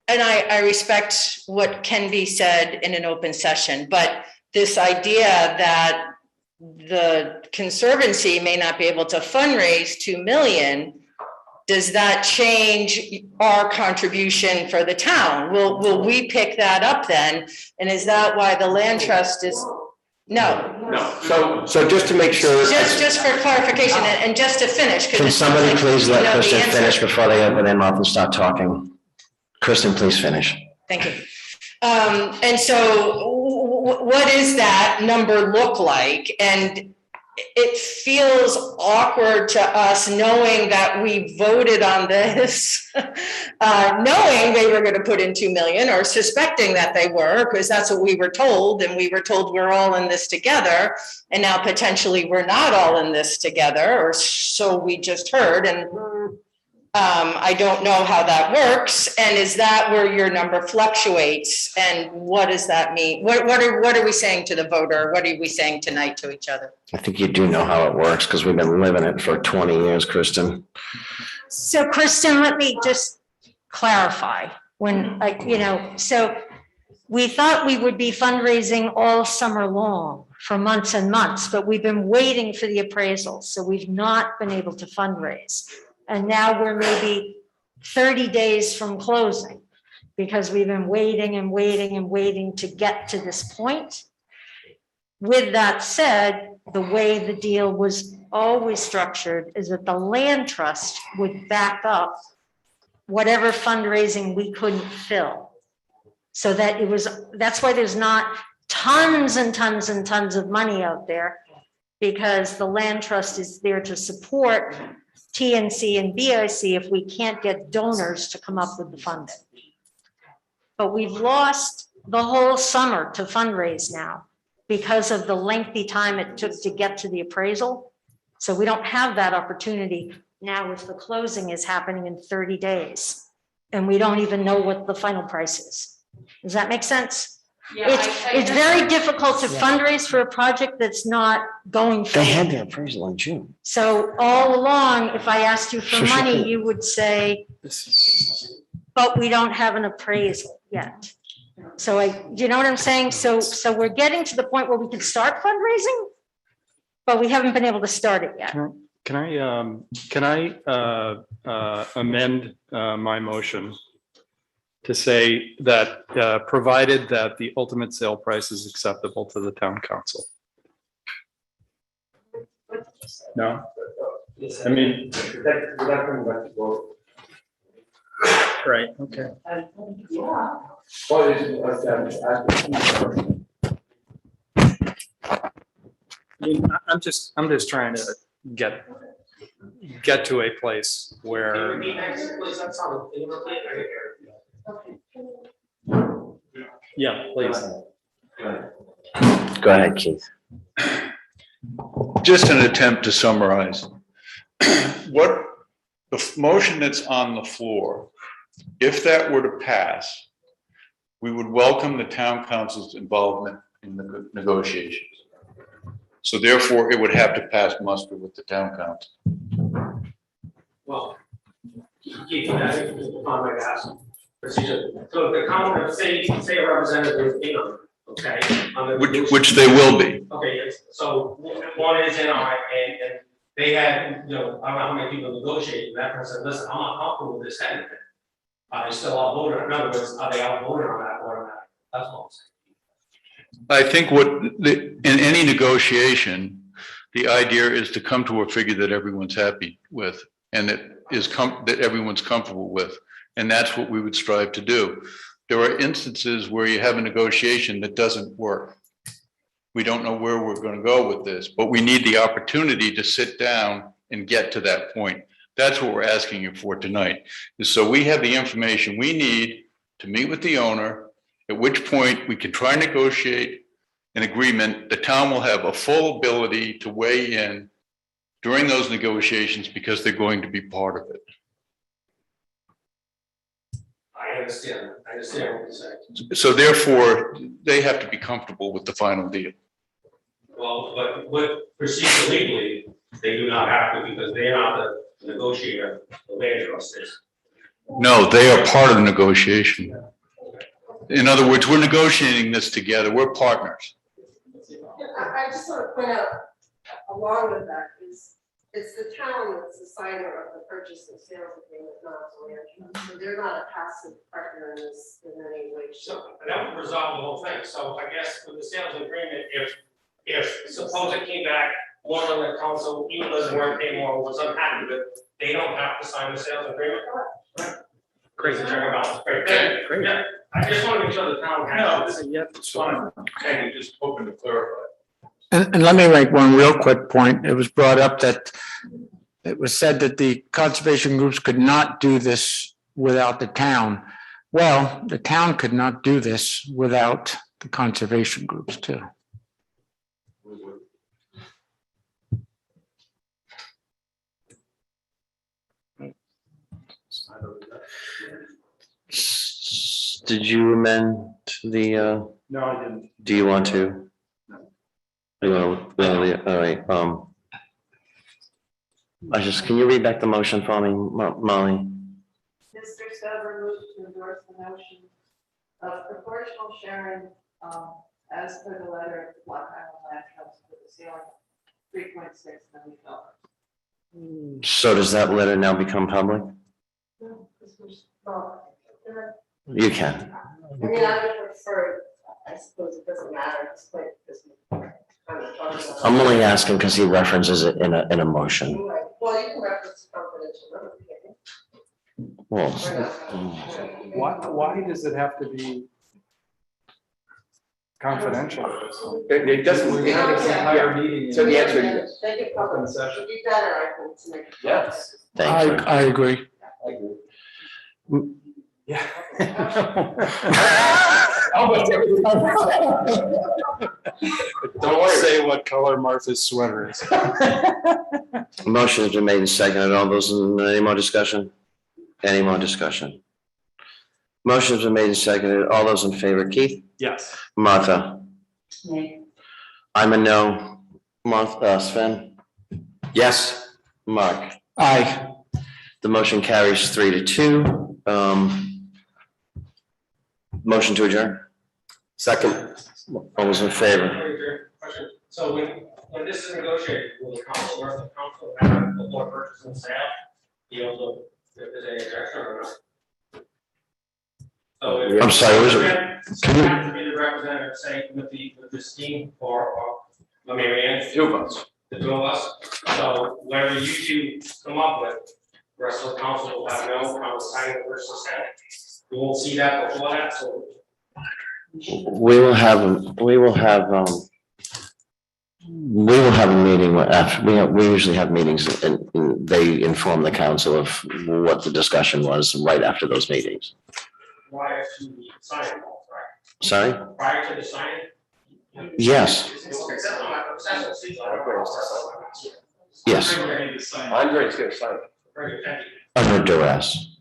I respect what can be said in an open session, but this idea that the Conservancy may not be able to fundraise 2 million, does that change our contribution for the town? Will we pick that up then? And is that why the land trust is, no? No, so just to make sure. Just for clarification and just to finish. 'cause Can it sounds somebody like please you let know the Kristen answer. finish before they open their mouth and start talking? Kristen, please finish. Thank you. And so what does that number look like? And it feels awkward to us knowing that we voted on this, knowing they were going to put in 2 million or suspecting that they were, because that's what we were told. And we were told we're all in this together. And now potentially we're not all in this together, or so we just heard. And I don't know how that works. And is that where your number fluctuates? And what does that mean? What are we saying to the voter? What are we saying tonight to each other? I think you do know how it works because we've been living it for 20 years, Kristen. So Kristen, let me just clarify so we thought we would be fundraising all summer long for months and months, but we've been waiting for the appraisal. So we've not been able to fundraise. And now we're maybe 30 days from closing because we've been waiting and waiting and waiting to get to this point. With that said, the way the deal was always structured is that the land trust would back up whatever fundraising we couldn't fill. So that that's why there's not tons and tons and tons of money out there, because the land trust is there to support TNC and BIC if we can't get donors to come up with the funding. But we've lost the whole summer to fundraise now because of the lengthy time it took to get to the appraisal. So we don't have that opportunity now if the closing is happening in 30 days. And we don't even know what the final price is. Does that make sense? Yeah, It's very difficult to fundraise for a project that's not going They forward. had their appraisal in June. So all along, if I asked you for Sure, sure, money, sure. you would say, but we don't have an appraisal yet. So do you know what I'm saying? So we're getting to the point where we can start fundraising, but we haven't been able to start it yet. Can I amend my motion to say that provided that the ultimate sale price is acceptable to the town council? No? I mean, right, okay. I mean, I'm just trying to get to a place where. Yeah, please. Go ahead, Keith. Just an attempt to summarize. What the motion that's on the floor, if that were to pass, we would welcome the town council's involvement in the negotiations. So therefore, it would have to pass muster with the town council. Well, Keith, I think Mr. Conway asked procedure. So if the county, say a representative is in on it, okay? on the- Which they will be. Okay, so one is in on it and they had, I don't know how many people negotiated, and that person said, listen, I'm not comfortable with this heading. Are they still outvoted? In other words, are they outvoted on that or not? That's what I'm saying. I think in any negotiation, the idea is to come to a figure that everyone's happy with and that everyone's comfortable with. And that's what we would strive to do. There are instances where you have a negotiation that doesn't work. We don't know where we're going to go with this, but we need the opportunity to sit down and get to that point. That's what we're asking you for tonight, is so we have the information we need to meet with the owner, at which point we can try and negotiate an agreement. The town will have a full ability to weigh in during those negotiations because they're going to be part of it. I understand what you're saying. So therefore, they have to be comfortable with the final deal. Well, but what procedure legally, they do not have to because they are not the negotiator, the land trust is. No, they are part of the negotiation. In other words, we're negotiating this together. We're partners. I just want to point out, along with that, it's the town that's the signer of the purchase and sales agreement, not the land trust. So they're not a passive partner in this in any way. So that would resolve the whole thing. So I guess with the sales agreement, if suppose it came back, one of the council, even though they weren't paying more, was unhappy with, they don't have to sign the sales agreement. Crazy check about. Great. Yeah. I just want to make sure the town has. It's fine. And you just hoping to clarify. And let me make one real quick point. It was brought up that it was said that the conservation groups could not do this without the town. Well, the town could not do this without the conservation groups too. Did you amend the, No, I didn't. do you want to? You want to, all right, can you read back the motion for me, Molly? Mr. Stover moved to endorse the notion of proportional sharing, as per the letter of the Block Island Land Trust for the ceiling, $3.6 million. So does that letter now become public? No, this was, well, You can. I mean, I would prefer, I suppose it doesn't matter at this point, because we're kind of talking about. I'm only asking because he references it in a motion. Right. Well, you can reference confidential, number, Well, Why does it have to be confidential? It doesn't. We had this entire Yeah. meeting. So the answer is yes. They could probably, Open session. it'd be better, I think, to make. Yes. thank you. I agree. Yeah. Don't say what color Martha's sweater is. Motion has been made and seconded. All those in, any more discussion? Any more discussion? Motion has been made and seconded. All those in favor, Keith? Yes. Martha? Nay. I'm a no. Martha, Sven? Yes. Mark? Aye. The motion carries 3-2. Motion to adjourn? Second. All those in favor? Question. So when this is negotiated, will the council or the council have the board purchase and sale? You know, if there's any objection or not? So if- I'm sorry, was it- So you have to be the representative, say, with this team or Mary Ann. Two of us. The two of us. So whatever you two come up with, the rest of the council will have no problem signing the first and second. You won't see that before that, so. We will have a meeting after, we usually have meetings and they inform the council of what the discussion was right after those meetings. Prior to the signing, right? Sorry? Prior to the signing? Yes, yes, Andre's gonna sign it. Very good, thank you. under duress.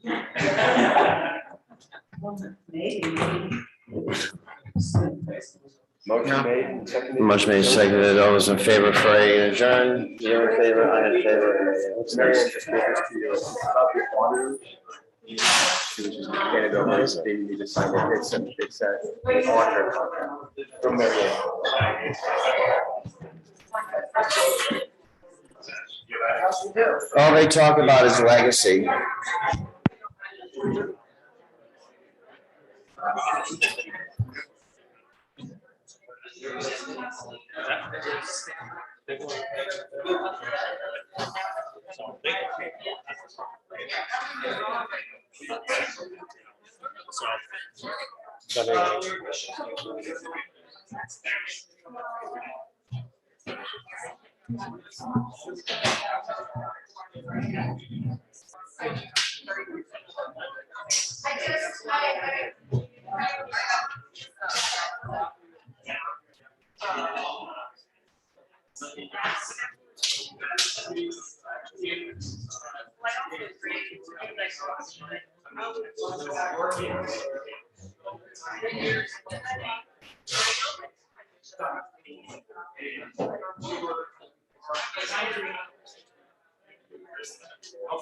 Motion made and seconded. Motion made, seconded. All those in favor for a adjourn? You're in favor, I in favor. What's Mary Ann next? just gave this to you. She was just handed over, they need to sign it. It's a honor from Mary Ann. All they talk about is legacy. Working.